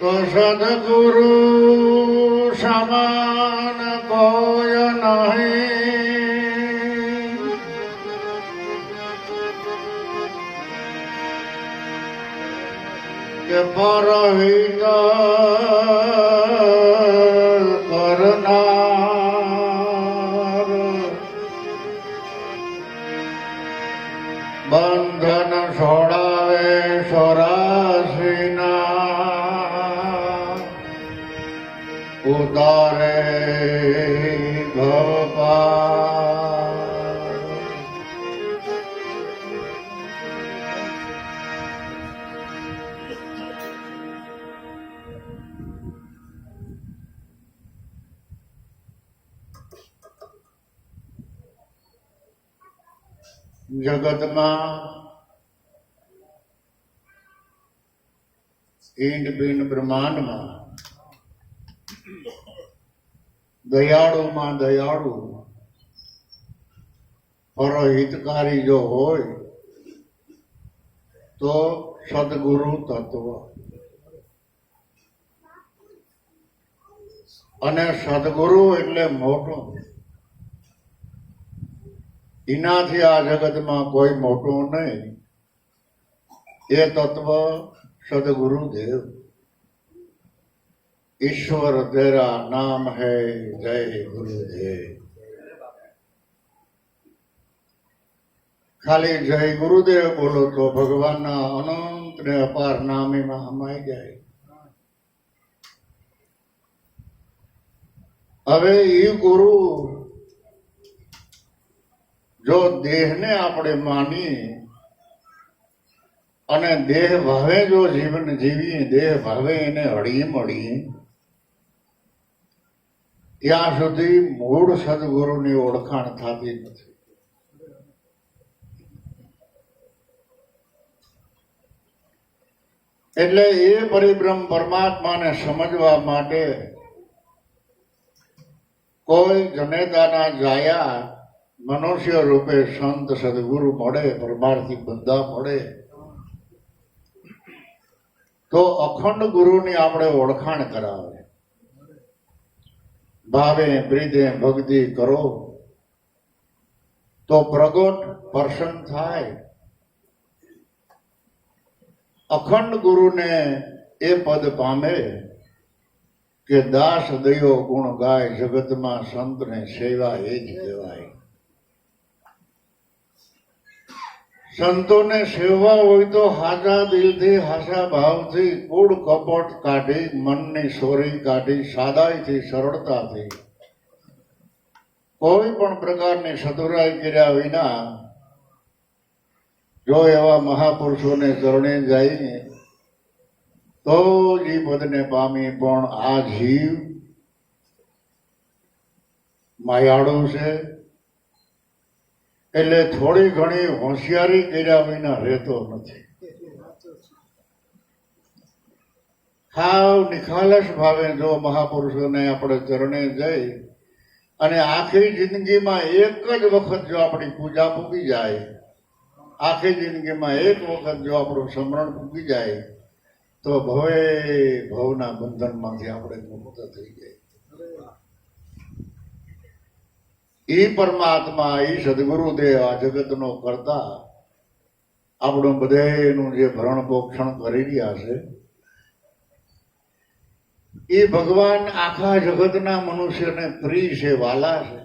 તો સદગુરુ સમાન કોઈ નહીં, કે પરહિત કરનાર, બંધન છોડાવે સોરાસીના, ઉતારે ભવપાર. જગતમાં ઈંડ પિંડ બ્રહ્માંડમાં દયાળુમાં દયાળુ પરહિતકારી જો હોય તો સદગુરુ તત્વ. અને સદગુરુ એટલે મોટો. એનાથી આ જગતમાં કોઈ મોટું નહીં. એ તત્વ સદગુરુદેવ. ઈશ્વર તેરા નામ હૈ જય ગુરુદેવ. ખાલી જય ગુરુદેવ બોલો તો ભગવાનના અનંત ને અપાર નામેમાં સમાઈ જાય. હવે એ ગુરુ જો દેહને આપણે માનીએ અને દેહ ભાવે જો જીવન જીવીએ, દેહ ભાવે એને હળીએ મળીએ, ત્યાં સુધી મૂળ સદગુરુની ઓળખાણ થતી નથી. એટલે એ પરિબ્રહ્મ પરમાત્માને સમજવા માટે કોઈ જનેતાના જાયા મનુષ્ય રૂપે સંત સદગુરુ મળે, પરમાર્થી બંધા મળે, તો અખંડ ગુરુની આપણે ઓળખાણ કરાવે. ભાવે પ્રીતે ભક્તિ કરો તો પ્રગટ પ્રસન્ન થાય. અખંડ ગુરુને એ પદ પામે કે દાસ દયો ગુણ ગાય, જગતમાં સંતને સેવા એ જ કહેવાય. સંતોને સેવા હોય તો હાજા દિલથી, હાસા ભાવથી, કૂડ કપટ કાઢી, મનની સોરી કાઢી, સાદાઈથી, સરળતાથી, કોઈ પણ પ્રકારની સતુરાઈ કર્યા વિના જો એવા મહાપુરુષોને ચરણે જઈએ તો જ એ પદને પામી. પણ આ જીવ માયાળુ છે, એટલે થોડી ઘણી હોશિયારી કર્યા વિના રહેતો નથી. હાવ નિખાલસ ભાવે જો મહાપુરુષોને આપણે ચરણે જઈ અને આખી જિંદગીમાં એક જ વખત જો આપણી પૂજા પૂગી જાય, આખી જિંદગીમાં એક વખત જો આપણું સ્મરણ પૂગી જાય, તો ભવે ભવના બંધનમાંથી આપણે મુક્ત થઈ જાય. એ પરમાત્મા, એ સદગુરુદેવ આ જગતનો કરતા આપણું બધેનું જે ભરણ પોષણ કરી રહ્યા છે, એ ભગવાન આખા જગતના મનુષ્યને પ્રિય છે, વાલા છે.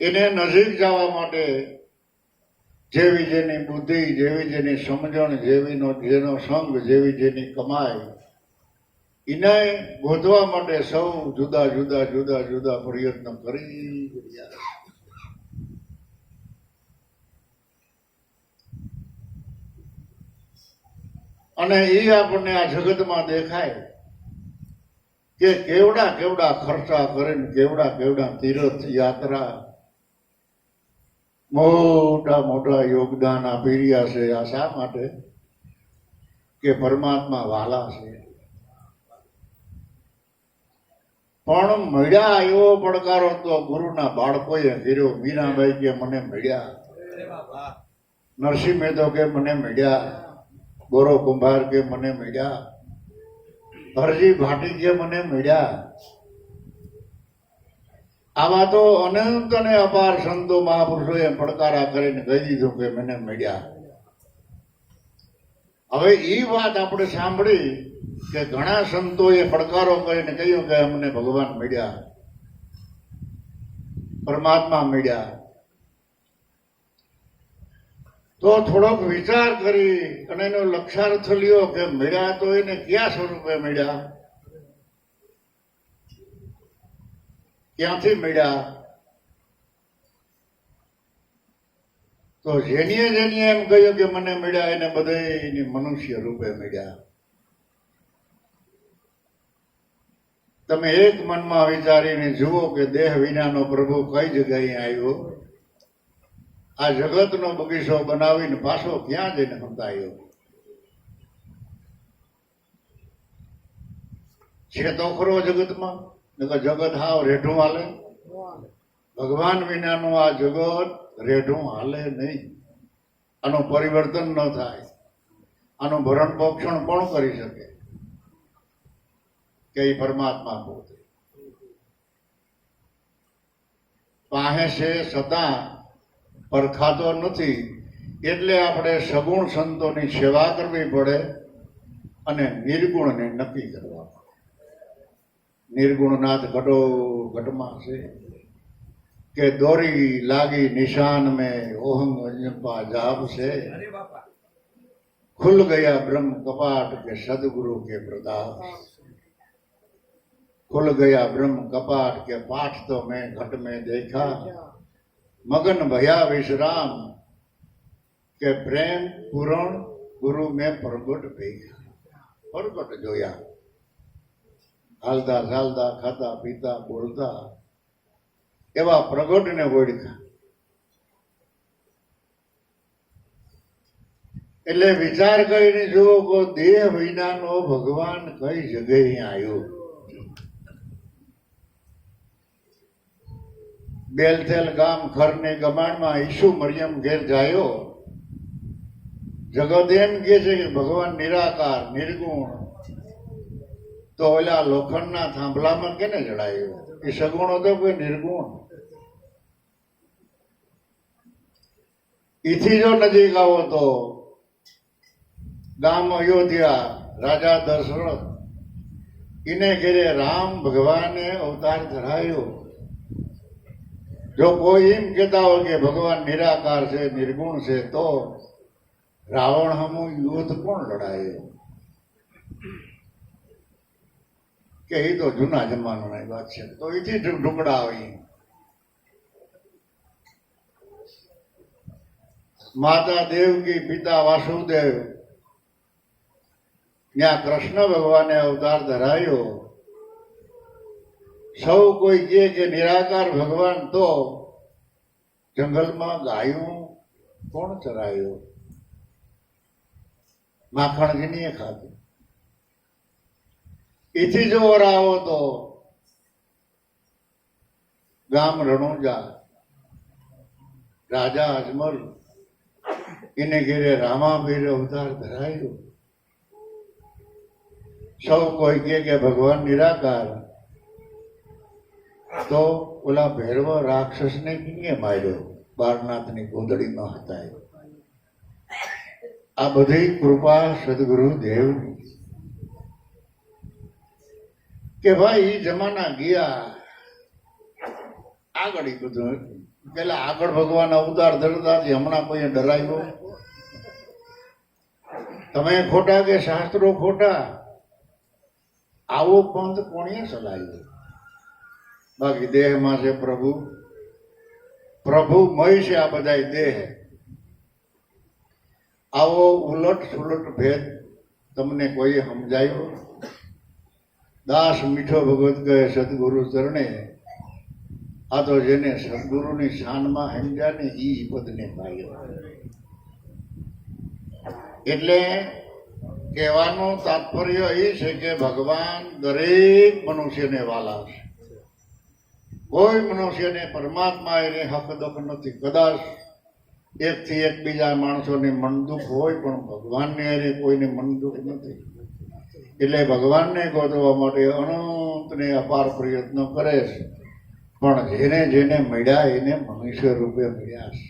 એને નજીક જવા માટે જેવી જેની બુદ્ધિ, જેવી જેની સમજણ, જેનો સંગ, જેવી જેની કમાઈ, એને ગોતવા માટે સૌ જુદા જુદા જુદા જુદા પ્રયત્ન કરી રહ્યા છે. અને એ આપણને આ જગતમાં દેખાય કે કેવડા કેવડા ખર્ચા કરે, કેવડા કેવડા તીર્થ યાત્રા, મોટા મોટા યોગદાન આપી રહ્યા છે. આ શા માટે? કે પરમાત્મા વાલા છે. પણ મળ્યા એવો પડકારો તો ગુરુના બાળકોએ કર્યો. મીરાબાઈ કે મને મળ્યા, નરસિંહ મહેતો કે મને મળ્યા, ગોરો કુંભાર કે મને મળ્યા, હરજી ભાટી જે મને મળ્યા, આવા તો અનંત અને અપાર સંતો મહાપુરુષોએ પડકારા કરીને કહી દીધું કે મને મળ્યા. હવે એ વાત આપણે સાંભળી કે ઘણા સંતોએ પડકારો કરીને કહ્યું કે અમને ભગવાન મળ્યા, પરમાત્મા મળ્યા. તો થોડોક વિચાર કરી અને એનો લક્ષાર્થ લ્યો કે મળ્યા તો એને કયા સ્વરૂપે મળ્યા, ક્યાંથી મળ્યા? તો જેનીએ એમ કહ્યું કે મને મળ્યા એને બધાયને મનુષ્ય રૂપે મળ્યા. તમે એક મનમાં વિચારીને જુઓ કે દેહ વિનાનો પ્રભુ કઈ જગ્યાએ આવ્યો, આ જગતનો બગીચો બનાવીને પાછો ક્યાં જઈને સંતાયો? છે તો ખરો જગતમાં, જગત હાવ રેઢું હાલે. ભગવાન વિનાનું આ જગત રેઢું હાલે નહીં. આનું પરિવર્તન ન થાય, આનું ભરણ પોષણ કોણ કરી શકે? કે એ પરમાત્મા પોતે પાસે છે છતાં પરખાતો નથી. એટલે આપણે સગુણ સંતોની સેવા કરવી પડે અને નિર્ગુણને નક્કી કરવા પડે. નિર્ગુણનાથ ઘટો ઘટમાં છે કે દોરી લાગી નિશાન में ओहम अजंपा जाप से खुल गया ब्रह्म कपाट के सदगुरु के प्रताप. खुल गया ब्रह्म कपाट के पाठ तो मैं घट में देखा, मगन भया विश्राम के प्रेम पूर्ण गुरु में प्रगट देखा. प्रगट जोया, हालता चालता खाता पीता बोलता એવા પ્રગટને ઓળખા. એટલે વિચાર કરીને જુઓ કે દેહ વિનાનો ભગવાન કઈ જગ્યાએ આવ્યો. બેલથેલ ગામ ખરની ગમાણમાં ઈસુ મરિયમ ઘેર જાયો. જગત એમ કે છે કે ભગવાન નિરાકાર નિર્ગુણ, તો ઓલા લોખંડના થાંભલામાં કેને જડાયો? એ સગુણ હતો કોઈ નિર્ગુણ? ઈથી જો નજીક આવો તો ગામ અયોધ્યા, રાજા દશરથ એને ઘેરે રામ ભગવાને અવતાર ધરાયો. જો કોઈ એમ કહેતા હોય કે ભગવાન નિરાકાર છે નિર્ગુણ છે, તો રાવણ હમું યુદ્ધ કોણ લડાયો? કે એ તો જૂના જમાનાની વાત છે. તો એથી ઢુકડા આવી. માતા દેવકી, પિતા વાસુદેવ, ત્યાં કૃષ્ણ ભગવાને અવતાર ધરાયો. સૌ કોઈ કહે કે નિરાકાર ભગવાન, તો જંગલમાં ગાયું કોણ ચરાયો? માખણ ઘીનીએ ખાધું. એથી જો આવો તો ગામ રણુજા, રાજા અજમલ એને ઘેરે રામાપીર અવતાર ધરાયો. સૌ કોઈ કહે કે ભગવાન નિરાકાર, તો ઓલા ભૈરવ રાક્ષસને કિંગે માર્યો? બારનાથની ગોદડીમાં હતા. આ બધી કૃપા સદગુરુ દેવની. કે ભાઈ એ જમાના ગયા, આગળ એ બધું પેલા આગળ ભગવાન અવતાર ધરતા, હમણાં કોઈ ડરાયો? તમે ખોટા કે શાસ્ત્રો ખોટા? આવો પંથ કોણે ચલાવ્યો? બાકી દેહમાં છે પ્રભુ, પ્રભુમય છે આ બધા દેહ. આવો ઉલટ સુલટ ભેદ તમને કોઈ સમજાયો? દાસ મીઠો ભગવત કહે સદગુરુ ચરણે. આ તો જેને સદગુરુની શાનમાં સમજ્યા ને ઈ પદને પાયો. એટલે કહેવાનું તાત્પર્ય એ છે કે ભગવાન દરેક મનુષ્યને વાલા છે. કોઈ મનુષ્યને પરમાત્મા એને હક દખ નથી. કદાચ એકથી એકબીજા માણસોને મન દુઃખ હોય, પણ ભગવાનને એને કોઈને મન દુઃખ નથી. એટલે ભગવાનને ગોતવા માટે અનંત ને અપાર પ્રયત્નો કરે છે, પણ જેને જેને મળ્યા એને મનુષ્ય રૂપે મળ્યા છે.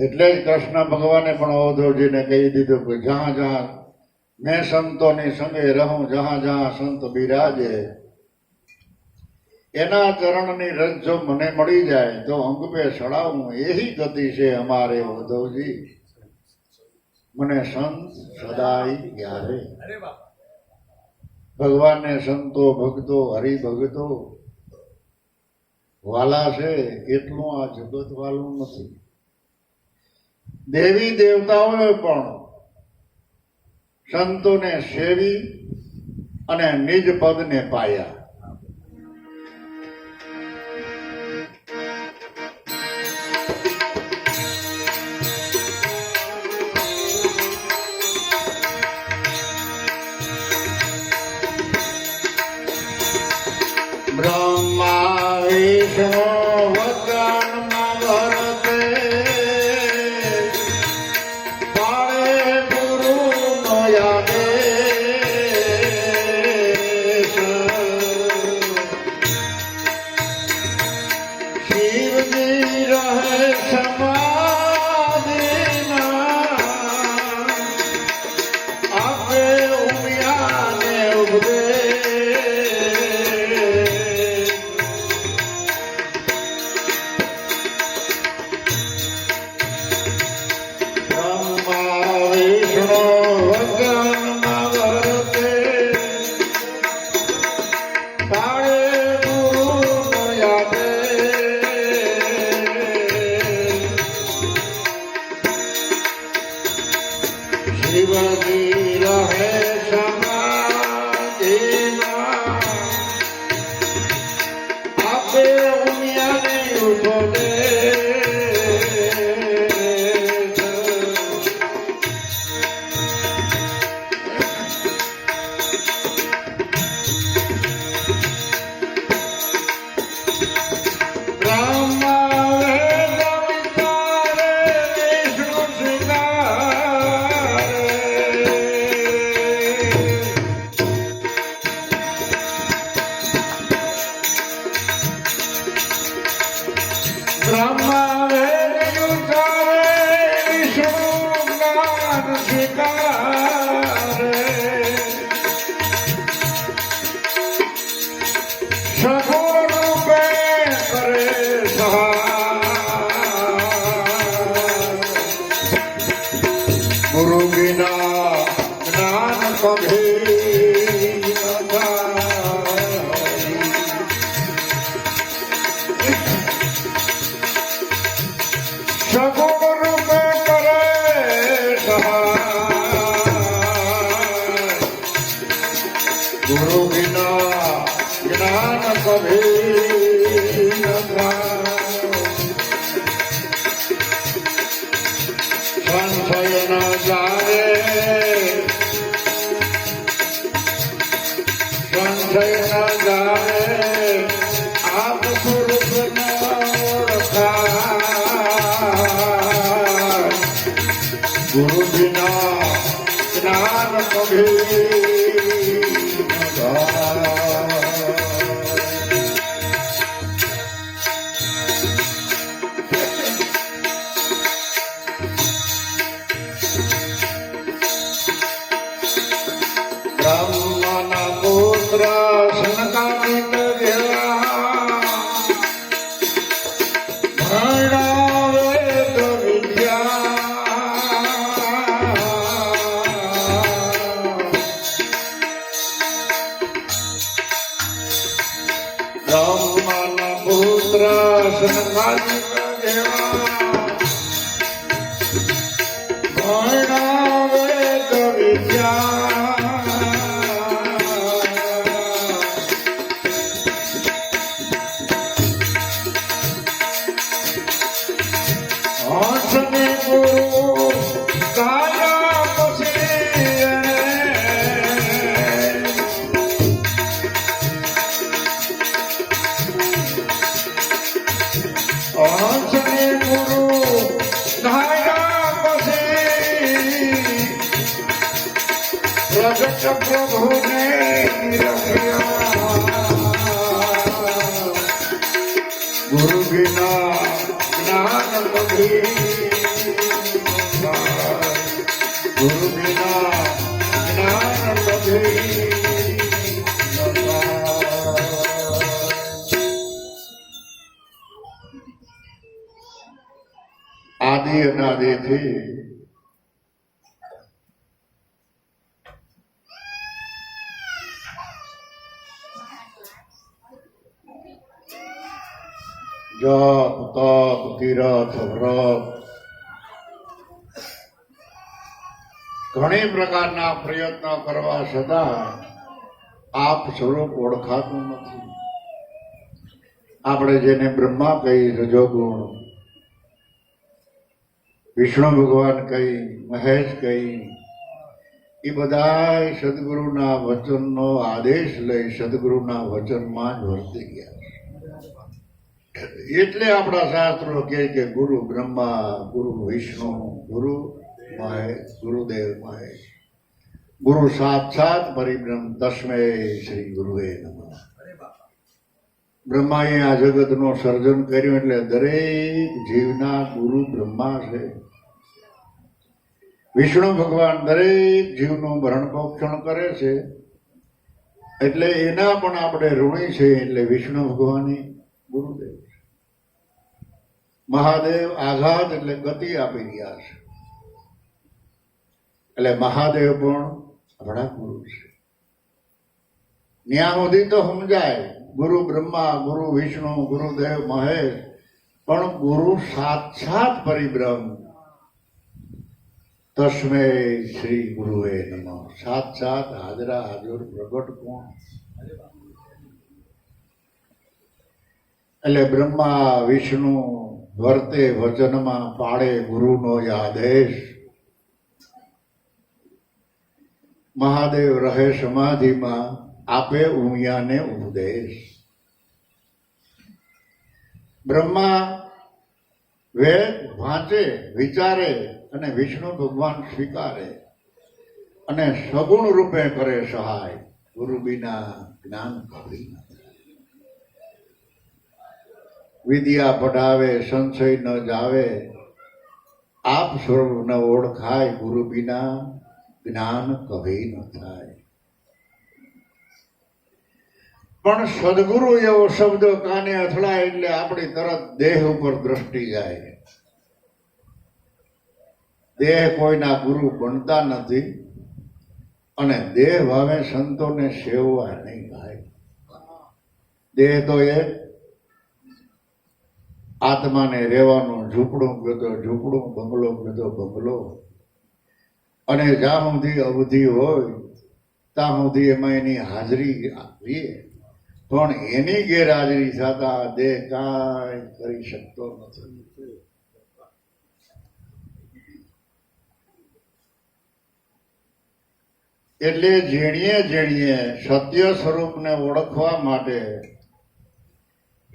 એટલે જ કૃષ્ણ ભગવાને પણ અવધૂતજીને કહી દીધું કે જહાં જહાં મેં સંતોની સંગે રહું, જહાં જહાં સંત બિરાજે, એના ચરણની રજ જો મને મળી જાય તો અંગ પે ચડાવું, એહી ગતિ છે અમારે ઉદ્ધવજી, મને સંત સદાય યારે. ભગવાનને સંતો ભક્તો હરિભગતો વાલા છે એટલું આ જગત વાલું નથી. દેવી દેવતાઓએ પણ સંતોને સેવી અને નિજ પદને પાયા. બ્રહ્મા વિષ્ણુ વચનમાં વરતે, પાળે ગુરુનો આદેશ. શિવજી રહે સમાધિમાં, આપે ઉમિયાને ઉપદેશ. શિવજી રહે સમાધિમાં, આપે ઉમિયાને ઉપદેશ. બ્રહ્મા વેદ ઉચ્ચારે, વિષ્ણુ જ્ઞાન સ્વીકારે. સગુણ રૂપે કરે સહાય, ગુરુ વિના જ્ઞાન કભી ન થાય. સગુણ રૂપે કરે સહાય, ગુરુ વિના જ્ઞાન કભી ન થાય. સંશય ન જાય, સંશય ન જાય, આપ સ્વરૂપ ન ઓળખાય. ગુરુ વિના જ્ઞાન કભી ન થાય. બ્રહ્મના પુત્ર સનકાદિક જેવા, ભણ્યા વેદ વિદ્યા. બ્રહ્મના પુત્ર સનકાદિક જેવા, ભણ્યા વેદ વિદ્યા. જગત પ્રભુને ગુરુ વિના જ્ઞાન નથી, ગુરુ વિના જ્ઞાન નથી. આદિ અનાદિથી જપ તપ તીરથ વ્રત ઘણી પ્રકારના પ્રયત્નો કરવા છતાં આપ સ્વરૂપ ઓળખાતું નથી. આપણે જેને બ્રહ્મા કહી, રજોગુણ, વિષ્ણુ ભગવાન કહી, મહેશ કહી, એ બધા સદગુરુના વચનનો આદેશ લઈ સદગુરુના વચનમાં જ વર્તી ગયા. એટલે આપણા શાસ્ત્રો કહે કે ગુરુ બ્રહ્મા, ગુરુ વિષ્ણુ, ગુરુ મહેશ, ગુરુદેવ મહેશ, ગુરુ સાક્ષાત પરિબ્રહ્મ, તસ્મે શ્રી ગુરુએ નમઃ. બ્રહ્માએ આ જગતનું સર્જન કર્યું એટલે દરેક જીવના ગુરુ બ્રહ્મા છે. વિષ્ણુ ભગવાન દરેક જીવનું ભરણ પોષણ કરે છે, એટલે એના પણ આપણે ઋણી છે. એટલે વિષ્ણુ ભગવાનની ગુરુદેવ છે. મહાદેવ આઘાત એટલે ગતિ આપી રહ્યા છે, એટલે મહાદેવ પણ આપણા ગુરુ છે. ત્યાં સુધી તો સમજાય ગુરુ બ્રહ્મા, ગુરુ વિષ્ણુ, ગુરુદેવ મહેશ, પણ ગુરુ સાક્ષાત પરિબ્રહ્મ, તસ્મે શ્રી ગુરુએ નમઃ. સાક્ષાત હાજરા હાજર પ્રગટ કોણ? એટલે બ્રહ્મા વિષ્ણુ વર્તે વચનમાં, પાડે ગુરુનો આદેશ. મહાદેવ રહે સમાધિમાં, આપે ઉમિયાને ઉપદેશ. બ્રહ્મા વેદ વાંચે, વિચારે, અને વિષ્ણુ ભગવાન સ્વીકારે, અને સગુણ રૂપે કરે સહાય. ગુરુ વિના જ્ઞાન કભી ન થાય. વિદ્યા પઢાવે, સંશય ન જાવે, આપ સ્વરૂપ ન ઓળખાય. ગુરુ વિના જ્ઞાન કભી ન થાય. પણ સદગુરુ એવો શબ્દ કાને અથડાય એટલે આપણી તરત દેહ ઉપર દ્રષ્ટિ જાય. દેહ કોઈના ગુરુ બનતા નથી, અને દેહ ભાવે સંતોને સેવવા નહીં થાય. દેહ તો એ આત્માને રહેવાનું ઝૂંપડું ગયો ઝૂંપડું, બંગલો ગયો બંગલો, અને જ્યાં સુધી અવધિ હોય ત્યાં સુધી એમાં એની હાજરી રહે, પણ એની ગેરહાજરી થતા દેહ કાંઈ કરી શકતો નથી. એટલે જેણીએ સત્ય સ્વરૂપને ઓળખવા માટે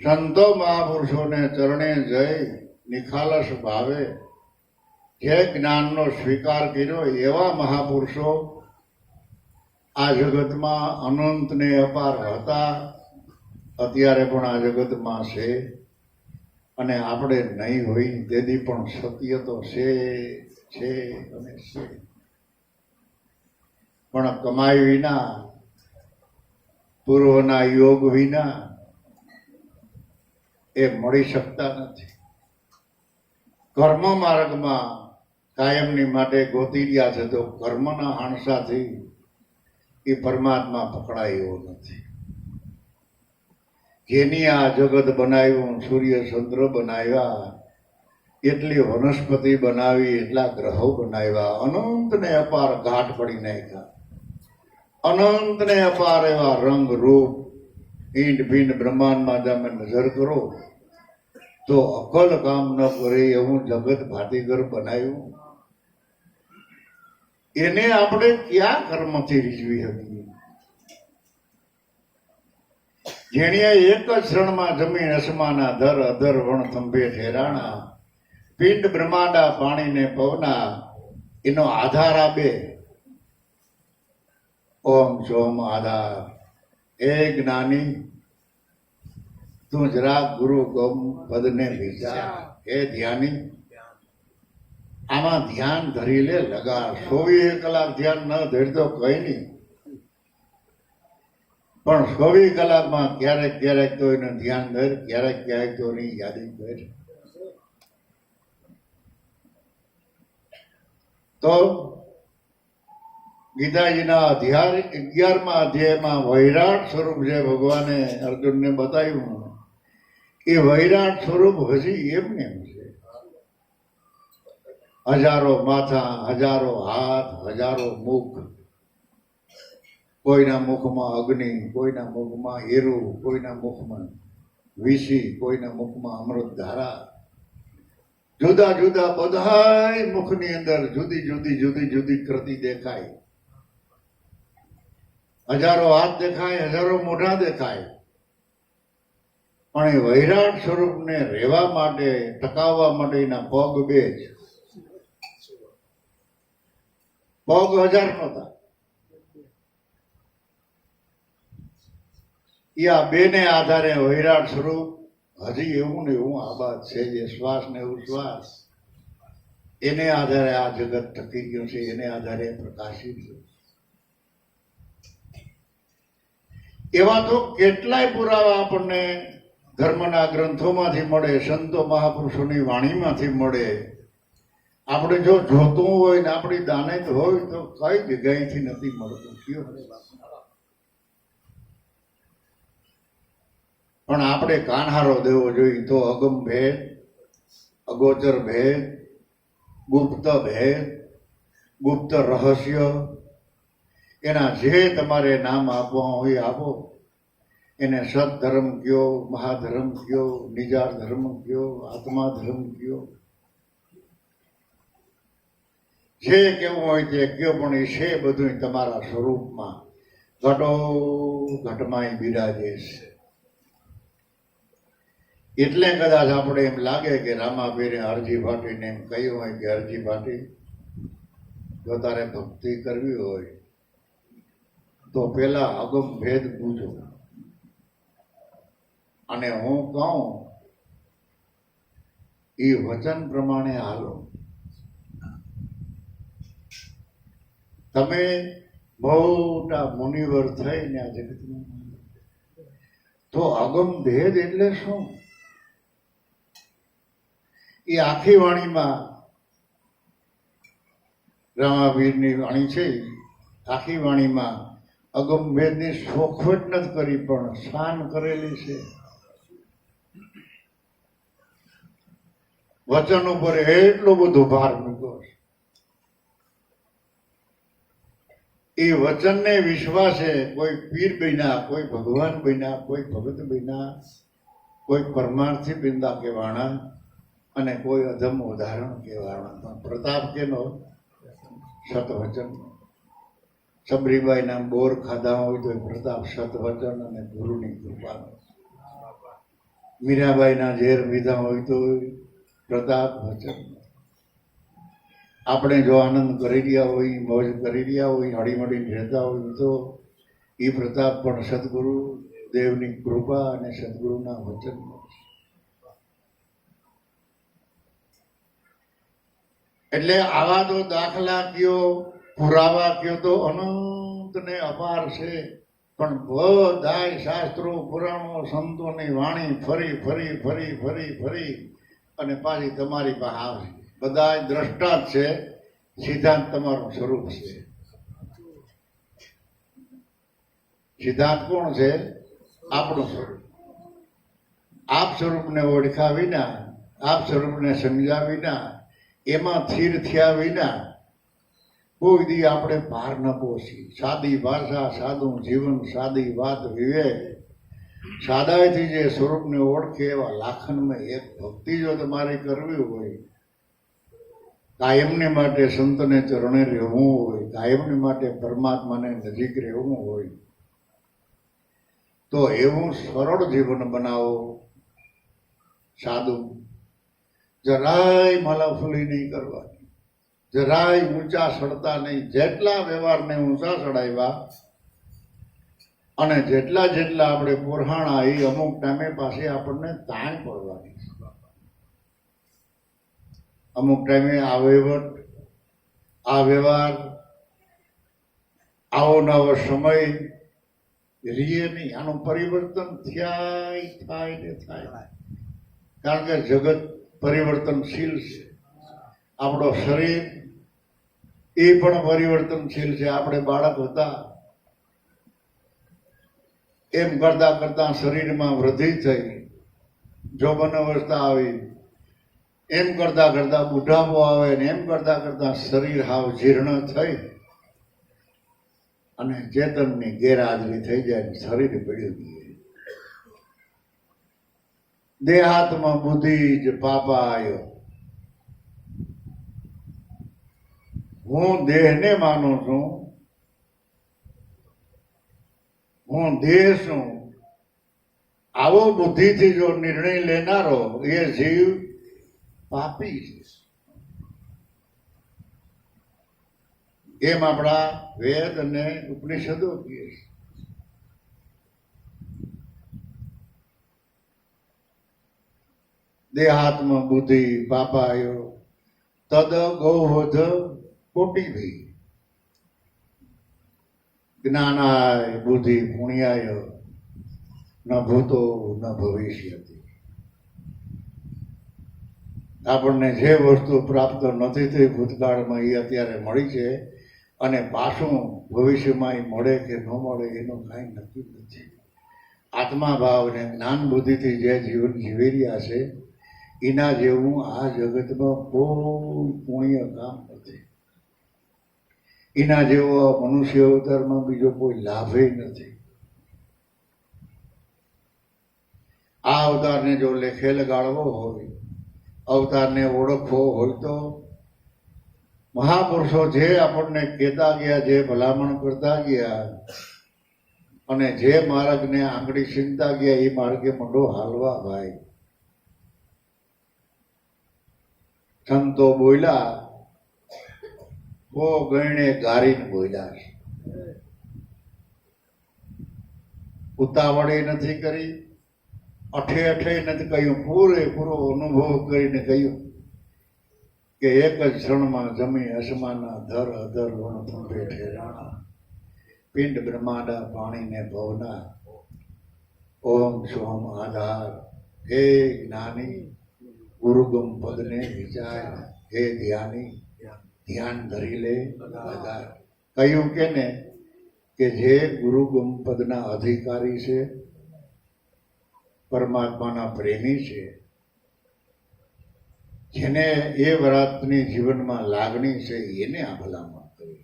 સંતો મહાપુરુષોને ચરણે જઈ નિખાલસ ભાવે જે જ્ઞાનનો સ્વીકાર કર્યો, એવા મહાપુરુષો આ જગતમાં અનંત ને અપાર હતા, અત્યારે પણ આ જગતમાં છે, અને આપણે નહીં હોય તેથી પણ સત્ય તો છે અને છે. પણ કમાઈ વિના, પૂર્વના યોગ વિના એ મળી શકતા નથી. કર્મ માર્ગમાં કાયમની માટે ગોતી રહ્યા છે, તો કર્મના હાણસાથી એ પરમાત્મા પકડાય એવો નથી. જેની આ જગત બનાવ્યું, સૂર્ય ચંદ્ર બનાવ્યા, એટલી વનસ્પતિ બનાવી, એટલા ગ્રહો બનાવ્યા, અનંત ને અપાર ઘાટ પડી નાખ્યા, અનંત ને અપાર એવા રંગ રૂપ ઈંડ ભીંડ બ્રહ્માંડમાં તમે નજર કરો તો અકલ કામ ન કરે એવું જગત ભાતીગર બનાવ્યું. એને આપણે ક્યાં કર્મથી રીઝવી હતી? જેણે એક જ ક્ષણમાં જમીન અસમાના ધર અધર વણ થંભે ઠેરાણા, પિંડ બ્રહ્માંડા પાણીને પવના, એનો આધાર આપે. ઓમ સોમ આધાર. એ જ્ઞાની તું જરા ગુરુ ગમ પદને વિચાર. એ ધ્યાની આમાં ધ્યાન ધરી લે લગાડ. 24 કલાક ધ્યાન ન ધરતો કઈ નહીં, પણ 24 કલાકમાં ક્યારેક ક્યારેક તો એનું ધ્યાન ધર, ક્યારેક ક્યારેક તો એની યાદી કર. તો ગીતાજીના અધ્યાય 11મા અધ્યાયમાં વૈરાટ સ્વરૂપ જે ભગવાને અર્જુનને બતાવ્યું, એ વૈરાટ સ્વરૂપ હજી એમને એમ છે. હજારો માથા, હજારો હાથ, હજારો મુખ. કોઈના મુખમાં અગ્નિ, કોઈના મુખમાં હીરું, કોઈના મુખમાં વીસી, કોઈના મુખમાં અમૃત ધારા. જુદા જુદા બધાય મુખની અંદર જુદી જુદી જુદી જુદી કૃતિ દેખાય. હજારો હાથ દેખાય, હજારો મોઢા દેખાય, પણ એ વૈરાટ સ્વરૂપને રહેવા માટે, ટકાવવા માટે એના પગ બે જ. પગ 1000 નહોતા. એ આ બેને આધારે વૈરાટ સ્વરૂપ હજી એવું ને એવું આબાદ છે. જે શ્વાસ ને ઉશ્વાસ, એને આધારે આ જગત ટકી ગયું છે, એને આધારે પ્રકાશિત છે. એવા તો કેટલાય પુરાવા આપણને ધર્મના ગ્રંથોમાંથી મળે, સંતો મહાપુરુષોની વાણીમાંથી મળે. આપણે જો જોતું હોય ને આપણી દાનેત હોય તો કઈ જગ્યાએથી નથી મળતું. પણ આપણે કાનહારો દેવો જોઈએ તો અગમ ભેદ, અગોચર ભેદ, ગુપ્ત ભેદ, ગુપ્ત રહસ્ય, એના જે તમારે નામ આપવા હોય આપો. એને સદધર્મ કયો, મહાધર્મ કયો, નિજાર ધર્મ કયો, આત્મા ધર્મ કયો, જે કેવું હોય તે કયો, પણ એ છે બધું તમારા સ્વરૂપમાં ઘટો ઘટમાં બિરાજે છે. એટલે કદાચ આપણે એમ લાગે કે રામાપીરે હરજી ભાટીને એમ કહ્યું હોય કે હરજી ભાટી, જો તારે ભક્તિ કરવી હોય તો પેલા અગમ ભેદ પૂછો, અને હું કહું એ વચન પ્રમાણે હાલો. તમે મોટા મુનિવર થઈને આ જગતમાં, તો અગમ ભેદ એટલે શું? એ આખી વાણીમાં, રામાવીરની વાણી છે, આખી વાણીમાં અગમ ભેદની શોખવટ નથી કરી, પણ શાન કરેલી છે. વચન ઉપર એટલો બધો ભાર મૂક્યો છે. એ વચનને વિશ્વાસે કોઈ પીર બન્યા, કોઈ ભગવાન બન્યા, કોઈ ભગત બન્યા, કોઈ પરમાર્થી બિંદા કહેવાણા, અને કોઈ અધમ ઉદાહરણ કહેવાના. પણ પ્રતાપ કેનો? સતવચન. સબરીબાઈના બોર ખાધા હોય તો પ્રતાપ સતવચન અને ગુરુની કૃપા. મીરાબાઈના ઝેર પીધા હોય તો પ્રતાપ વચન. આપણે જો આનંદ કરી રહ્યા હોય, મોજ કરી રહ્યા હોય, હળીમળીને રહેતા હોય તો એ પ્રતાપ પણ સદગુરુ દેવની કૃપા અને સદગુરુના વચન. એટલે આવા તો દાખલા કયો, પુરાવા કયો તો અનંત ને અપાર છે. પણ બધાય શાસ્ત્રો, પુરાણો, સંતોની વાણી ફરી ફરી ફરી ફરી ફરી અને પાછી તમારી પાસે આવશે. બધા દ્રષ્ટાંત છે, સિદ્ધાંત તમારું સ્વરૂપ છે. સિદ્ધાંત કોણ છે? આપણું સ્વરૂપ. આપ સ્વરૂપને ઓળખ્યા વિના, આપ સ્વરૂપને સમજ્યા વિના, એમાં સ્થિર થયા વિના કોઈ દી આપણે પાર ન પહોંચી. સાદી ભાષા, સાદું જીવન, સાદી વાત, વિવેક, સાદાઈથી જે સ્વરૂપને ઓળખે એવા લાખનમાં એક ભક્તિ જો તમારે કરવી હોય, કાયમને માટે સંતને ચરણે રહેવું હોય, કાયમને માટે પરમાત્માને નજીક રહેવું હોય, તો એવું સરળ જીવન બનાવો. સાદું, જરાય માલાફુલી નહીં કરવાની, જરાય ઊંચા ચડતા નહીં. જેટલા વ્યવહારને ઊંચા ચડાવ્યા અને જેટલા જેટલા આપણે પોરહાણા એ અમુક ટાઈમે પાસે આપણને તાણ પડવાની છે. અમુક ટાઈમે આ વહીવટ, આ વ્યવહાર, આવો નવો સમય રીએ નહીં, આનું પરિવર્તન થાય ને થાય. કારણ કે જગત પરિવર્તનશીલ છે. આપણો શરીર એ પણ પરિવર્તનશીલ છે. આપણે બાળક હતા એમ કરતા કરતા શરીરમાં વૃદ્ધિ થઈ, જોબન અવસ્થા આવી, એમ કરતા કરતા બુઢાપો આવે ને એમ કરતા કરતા શરીર હાવ જીર્ણ થઈ અને ચેતનની ગેરહાજરી થઈ જાય ને શરીર પડ્યું ગયું. દેહાત્મા બુદ્ધિ જ પાપા આવ્યો. હું દેહને માનું છું, હું દેહ છું. આવો બુદ્ધિથી જો નિર્ણય લેનારો એ જીવ પાપી છે. એમ આપણા વેદ અને ઉપનિષદો કહે છે. દેહાત્મ બુદ્ધિ પાપાયો તદ ગૌવધ કોટી ભી જ્ઞાનાય બુદ્ધિ પુણ્યાય ન ભૂતો ન ભવિષ્યતિ. આપણને જે વસ્તુ પ્રાપ્ત નથી થઈ ભૂતકાળમાં એ અત્યારે મળી છે અને પાછું ભવિષ્યમાં એ મળે કે ન મળે એનું કાંઈ નક્કી નથી. આત્મા ભાવને જ્ઞાન બુદ્ધિથી જે જીવન જીવી રહ્યા છે એના જેવું આ જગતમાં કોઈ પુણ્ય કામ નથી. એના જેવો મનુષ્ય અવતારમાં બીજો કોઈ લાભે નથી. આ અવતારને જો લેખે લગાડવો હોય, અવતારને ઓળખવો હોય તો મહાપુરુષો જે આપણને કહેતા ગયા, જે ભલામણ કરતા ગયા અને જે માર્ગને આંગળી સીંધતા ગયા એ માર્ગે મંડો હાલવા. ભાઈ સંતો બોલ્યા કો ગણે ગારીને બોલ્યા છે. ઉતાવળે નથી કરી, અઠે નથી કહ્યું, પૂરેપૂરો અનુભવ કરીને કહ્યું કે એક જ ક્ષણમાં જમી અસમાના ધર અધર વણ થંભે ઠેરાણા પિંડ બ્રહ્માંડા પાણીને ભવના ઓમ સોમ આધાર. હે જ્ઞાની ગુરુગમ પદને વિચાર, હે ધ્યાની ધ્યાન ધરી લે આધાર. કહ્યું કે ને કે જે ગુરુગમ પદના અધિકારી છે, પરમાત્માના પ્રેમી છે, જેને એ વરાતની જીવનમાં લાગણી છે એને આ ભલામણ કરી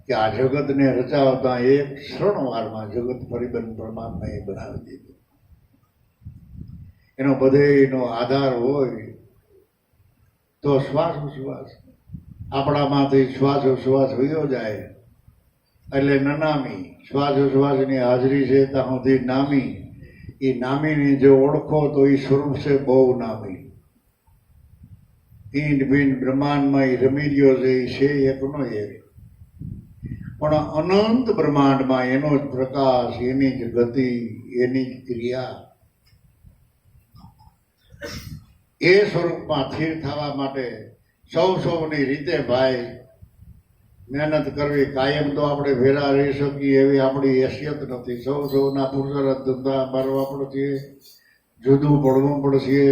કે આ જગતને રચાવતા એક ક્ષણવારમાં જગત પરિબંધ પરમાત્માએ બનાવી દીધું. એનો બધેનો આધાર હોય તો શ્વાસોશ્વાસ આપણામાંથી શ્વાસોશ્વાસ વયો જાય એટલે નનામી. શ્વાસોશ્વાસની હાજરી છે ત્યાં સુધી નામી. એ નામીની જો ઓળખો તો એ સ્વરૂપ છે બહુ નામી. ઈંડ ભીંડ બ્રહ્માંડમાં એ રમી રહ્યો છે એ છે એકનો એક, પણ અનંત બ્રહ્માંડમાં એનો જ પ્રકાશ, એની જ ગતિ, એની જ ક્રિયા. એ સ્વરૂપમાં સ્થિર થવા માટે સૌની રીતે ભાઈ મહેનત કરવી. કાયમ તો આપણે ભેરા રહી શકીએ એવી આપણી હેસિયત નથી. સૌના પુરુષાર્થ ધંધા મારવા પડશે, જુદું પડવું પડશે.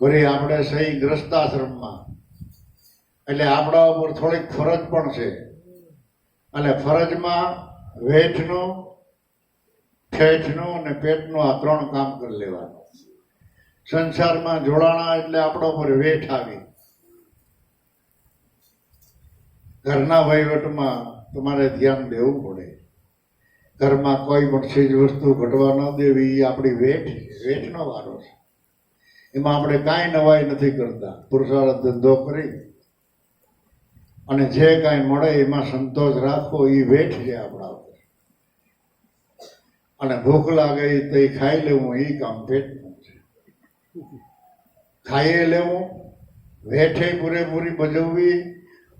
વળી આપણે સહી ગ્રસ્તાશ્રમમાં એટલે આપણા ઉપર થોડીક ફરજ પણ છે. અને ફરજમાં વેઠનું, ઠેઠનું અને પેટનું આ 3 કામ કરી લેવાનું. સંસારમાં જોડાણા એટલે આપણા ઉપર વેઠ આવી. ઘરના વહીવટમાં તમારે ધ્યાન દેવું પડે. ઘરમાં કોઈ પણ ચીજ વસ્તુ ઘટવા ન દેવી એ આપણી વેઠ છે, વેઠનો વારો છે. એમાં આપણે કાંઈ નવાઈ નથી કરતા. પુરુષાર્થ ધંધો કરી અને જે કાંઈ મળે એમાં સંતોષ રાખવો એ વેઠ છે આપણા ઉપર. અને ભૂખ લાગે તો એ ખાઈ લેવું એ કામ પેટનું છે. ખાઈએ લેવું, વેઠે પૂરેપૂરી ભજવવી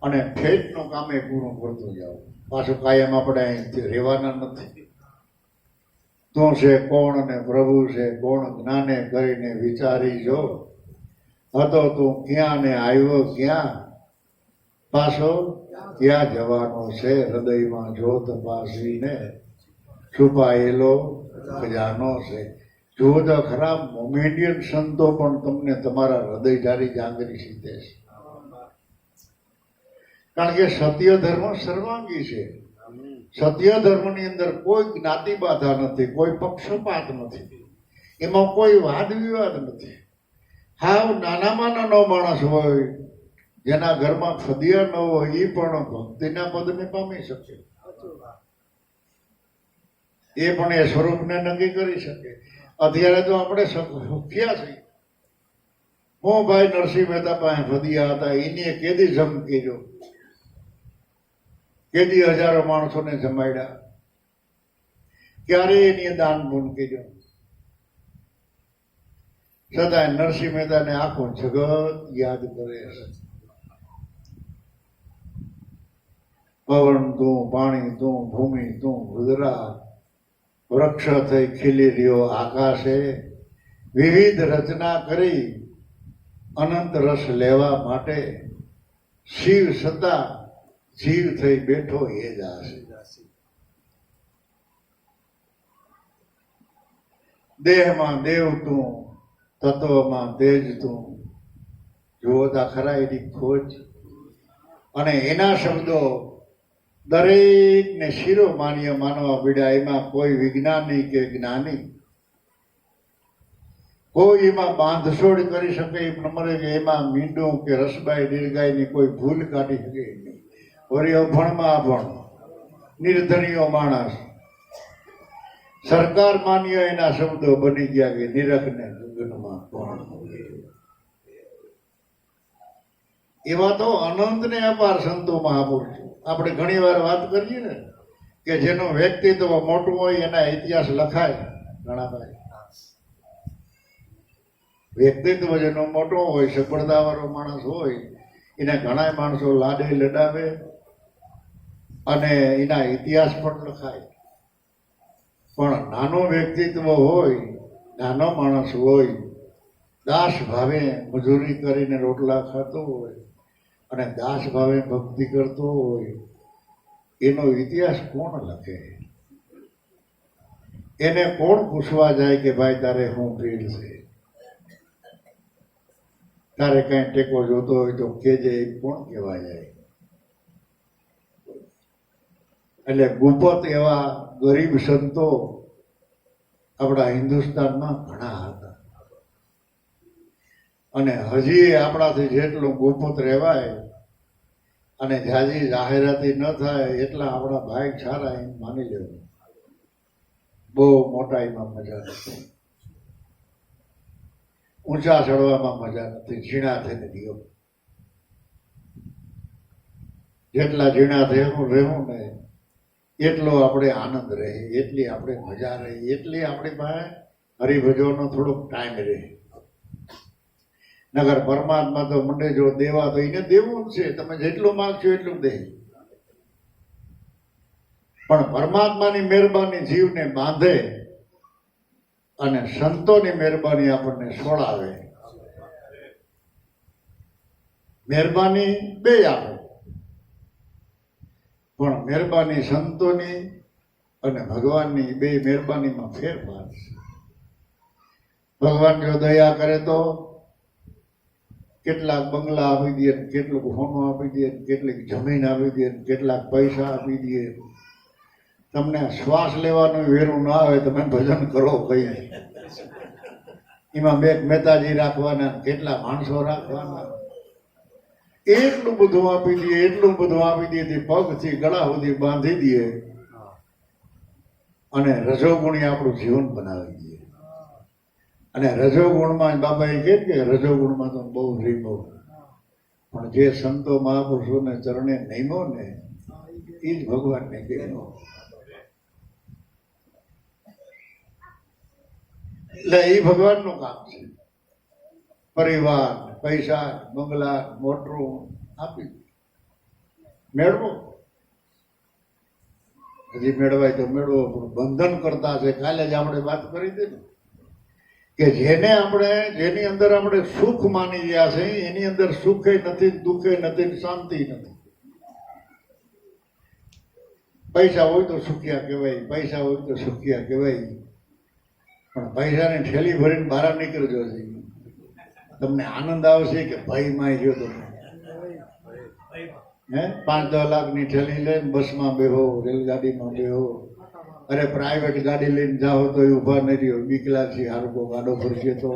અને ઠેઠનું કામે પૂરું કરતું જાઓ. પાછું કાયમ આપણે અહીંથી રહેવાના નથી. તું છે કોણ અને પ્રભુ છે કોણ જ્ઞાને કરીને વિચારી જો. હતો તું ક્યાં ને આવ્યો ક્યાં, પાછો ક્યાં જવાનો છે. હૃદયમાં જોત પાસીને છુપાયેલો ખજાનો છે. જુઓ તો ખરા, મોમેડિયન સંતો પણ તમને તમારા હૃદય જારી જાંગરી સીધે છે. કારણ કે સત્ય ધર્મ સર્વાંગી છે. સત્ય ધર્મની અંદર કોઈ જ્ઞાતિ બાધા નથી, કોઈ પક્ષપાત નથી, એમાં કોઈ વાદ વિવાદ નથી. હાવ નાનામાં નાનો માણસ હોય, જેના ઘરમાં ફદિયા ન હોય, એ પણ ભક્તિના પદને પામી શકે. એ પણ એ સ્વરૂપને નક્કી કરી શકે. અત્યારે તો આપણે સુખ્યા છીએ. હું ભાઈ નરસિંહ મહેતા પાસે ફદિયા હતા, એને કેદી જમ કીધો, કેદી હજારો માણસોને જમાડ્યા, ક્યારે એની દાન પૂન કીધું. છતાં નરસિંહ મહેતાને આખું જગત યાદ કરે છે. પવન તું, પાણી તું, ભૂમિ તું, રુદ્રા, વૃક્ષ થઈ ખીલી રહ્યો આકાશે. વિવિધ રચના કરી અનંત રસ લેવા માટે, શિવ સતા જીવ થઈ બેઠો એ જાશે. દેહમાં દેવ તું, તત્વમાં તેજ તું. જુઓ તા ખરા એની ખોજ. અને એના શબ્દો દરેકને શિરોમાન્ય માનવા પડ્યા. એમાં કોઈ વિજ્ઞાની કે જ્ઞાની કોઈ એમાં બાંધછોડ કરી શકે એમ ન મળે કે એમાં મીંડું કે રસબાઈ દીર્ઘાઈની કોઈ ભૂલ કાઢી શકે નહીં. વળી અભણમાં અભણ નિર્ધનીયો માણસ સરકાર માન્ય એના શબ્દો બની ગયા કે નિરખને ગગનમાં કોણ. એવા તો અનંત ને અપાર સંતો મહાપુરુષો. આપણે ઘણી વાર વાત કરીએ ને કે જેનું વ્યક્તિત્વ મોટું હોય એના ઇતિહાસ લખાય. ઘણા ભાઈ વ્યક્તિત્વ જેનો મોટો હોય, સફળતા વાળો માણસ હોય, એને ઘણા માણસો લાડે લડાવે અને એના ઇતિહાસ પણ લખાય. પણ નાનો વ્યક્તિત્વ હોય, નાનો માણસ હોય, દાસ ભાવે મજૂરી કરીને રોટલા ખાતો હોય અને દાસ ભાવે ભક્તિ કરતો હોય, એનો ઇતિહાસ કોણ લખે? એને કોણ પૂછવા જાય કે ભાઈ તારે શું પીડ છે, તારે કઈ ટેકો જોતો હોય તો કેજે, કોણ કહેવા જાય? એટલે ગુપત એવા ગરીબ સંતો આપણા હિન્દુસ્તાનમાં ઘણા હતા. અને હજી આપણાથી જેટલું ગુપત રહેવાય અને જાજી જાહેરાતી ન થાય એટલા આપણા ભાઈ સારા એમ માની લેવું. બહુ મોટાઈમાં મજા નથી, ઊંચા ચડવામાં મજા નથી. ઝીણા થઈને દિયો. જેટલા ઝીણા થયેલું રહેવું ને એટલો આપણે આનંદ રહે, એટલી આપણે મજા રહે, એટલી આપણી પાસે હરિભજનનો થોડોક ટાઈમ રહે. નગર પરમાત્મા તો મંડે જો દેવા તો એને દેવું જ છે. તમે જેટલું માંગશો એટલું દે. પણ પરમાત્માની મહેરબાની જીવને બાંધે અને સંતોની મહેરબાની આપણને છોડાવે. મહેરબાની બે આપે, પણ મહેરબાની સંતોની અને ભગવાનની બે મહેરબાનીમાં ફેરફાર છે. ભગવાન જો દયા કરે તો કેટલાક બંગલા આપી દે, કેટલું હોનું આપી દે, કેટલીક જમીન આપી દે, કેટલાક પૈસા આપી દે. તમને શ્વાસ લેવાનું વેરું ના આવે, તમે ભજન કરો કઈ. એમાં બે મહેતાજી રાખવાના, કેટલા માણસો રાખવાના. એટલું બધું આપી દે, એટલું બધું આપી દે, પગથી ગળા સુધી બાંધી દે અને રજોગુણી આપણું જીવન બનાવી દે. અને રજોગુણમાં બાબાએ કહે કે રજોગુણમાં તો બહુ રીમો, પણ જે સંતો મહાપુરુષોને ચરણે નમ્યો ને એ જ ભગવાનને કહેનો. એટલે એ ભગવાનનું કામ છે. પરિવાર, પૈસા, બંગલા, મોટરું આપી દે. મેળવો, હજી મેળવાય તો મેળવો, પણ બંધન કરતા છે. કાલે જ આપણે વાત કરી હતી ને કે જેની અંદર આપણે સુખ માની રહ્યા છે એની અંદર સુખે નથી, દુઃખે નથી, શાંતિ નથી. પૈસા હોય તો સુખિયા કહેવાય, પૈસા હોય તો સુખિયા કહેવાય, પણ પૈસાને ઠેલી ભરીને બહાર નીકળજો છે. તમને આનંદ આવશે કે ભાઈ માં ગયો તમે 5-10 લાખની ઠેલી લઈને બસમાં બેહો, રેલગાડીમાં બેહો, અરે પ્રાઇવેટ ગાડી લઈને જાઓ તો એ ઉભા નહીં રહ્યો, બીક લાગશે, હારકો ગાડો ફરશે તો.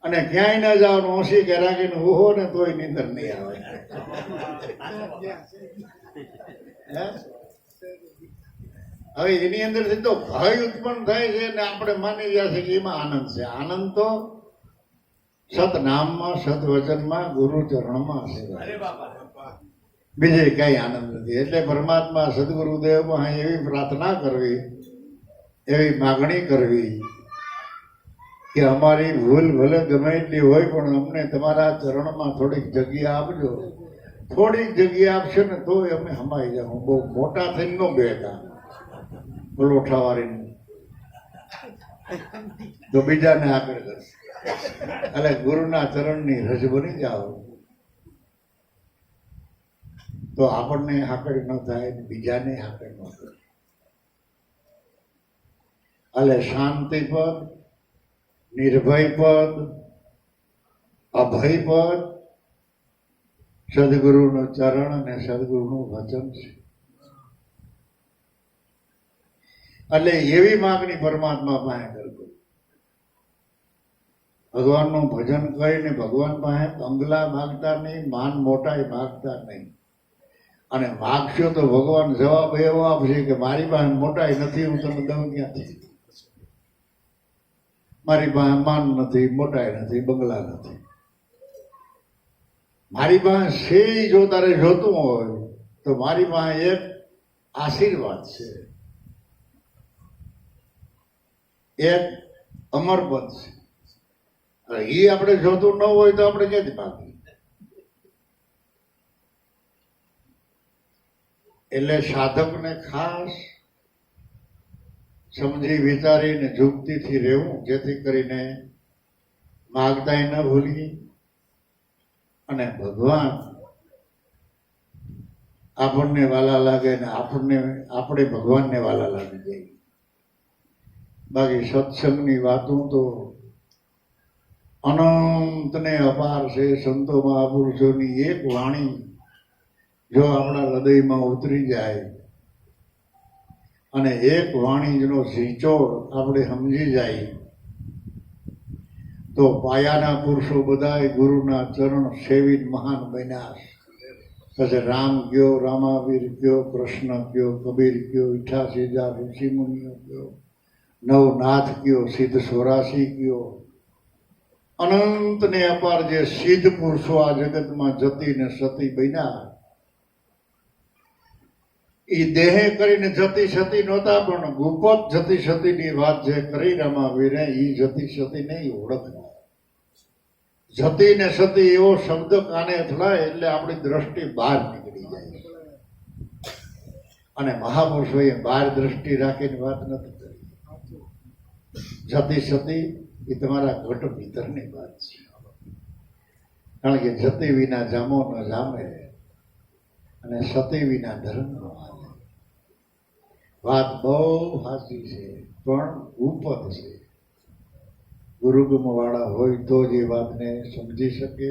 અને ક્યાંય ના જવાનું, ઓછી કે રાખીને ઉહો ને તોય નીંદર નહીં આવે. હવે એની અંદરથી તો ભય ઉત્પન્ન થાય છે ને આપણે માની રહ્યા છે કે એમાં આનંદ છે. આનંદ તો સતનામમાં, સદવચનમાં, ગુરુ ચરણમાં છે, બીજે કઈ આનંદ નથી. એટલે પરમાત્મા સદગુરુદેવમાં એવી પ્રાર્થના કરવી, એવી માગણી કરવી કે અમારી ભૂલ ભલે ગમે એટલી હોય પણ અમને તમારા ચરણમાં થોડીક જગ્યા આપજો. થોડીક જગ્યા આપશે ને તો અમે હમાઈ જાઉં. બહુ મોટા થઈને ન બેઠા લોઠા વાળીને તો બીજાને આગળ કરશે. એટલે ગુરુના ચરણની રજ બની જાઓ તો આપણને હાકડ ન થાય, બીજાને હાકડ ન થાય. એટલે શાંતિપદ, નિર્ભયપદ, અભયપદ સદગુરુનું ચરણ અને સદગુરુનું વચન છે. એટલે એવી માગણી પરમાત્મા પાસે કરજો. ભગવાનનું ભજન કરીને ભગવાન પાસે બંગલા માગતા નહીં, માન મોટાઈ માગતા નહીં. અને માગશો તો ભગવાન જવાબ એવો આપશે કે મારી પાસે મોટાઈ નથી, હું તને દઉં ક્યાંથી? મારી પાસે માન નથી, મોટાઈ નથી, બંગલા નથી. મારી પાસે છે જો તારે જોતું હોય તો મારી પાસે એક આશીર્વાદ છે, એક અમરપદ છે. એ આપણે જોતું ન હોય તો આપણે ક્યાંથી માગીએ? એટલે સાધકને ખાસ સમજી વિચારીને યુક્તિથી રહેવું, જેથી કરીને માગતાય ન ભૂલીએ અને ભગવાન આપણને વાલા લાગે ને આપણે ભગવાનને વાલા લાગી જાય. બાકી સત્સંગની વાતો તો અનંત ને અપાર છે. સંતો મહાપુરુષોની એક વાણી જો આપણા હૃદયમાં ઉતરી જાય અને એક વાણીનો સિંચોડ આપણે સમજી જાય તો પાયાના પુરુષો બધા ગુરુના ચરણ સેવિત મહાન બન્યા. પછી રામ કયો, રામાવીર કયો, કૃષ્ણ કયો, કબીર કયો, 88,000 ઋષિ મુનિઓ કયો, નવનાથ કયો, સિદ્ધ સોરાસી કયો, અનંત ને અપાર જે સિદ્ધ પુરુષો આ જગતમાં જતી ને સતી બન્યા. એ દેહે કરીને જતી સતી નહોતા, પણ ગુપત જતી સતીની વાત જે કરી રમાવીને એ જતી સતી નહીં ઓળખતા. જતી ને સતી એવો શબ્દ કાને અથડાય એટલે આપણી દ્રષ્ટિ બહાર નીકળી જાય. અને મહાપુરુષોએ બહાર દ્રષ્ટિ રાખીને વાત નથી કરી. જતી સતી એ તમારા ઘટ ભીતરની વાત છે. કારણ કે જતી વિના જામો ન જામે અને સતી વિના ધર્મ ન હાલે. વાત બહુ સાચી છે, પણ ઉપદ છે. ગુરુગમ વાળા હોય તો જ એ વાતને સમજી શકે,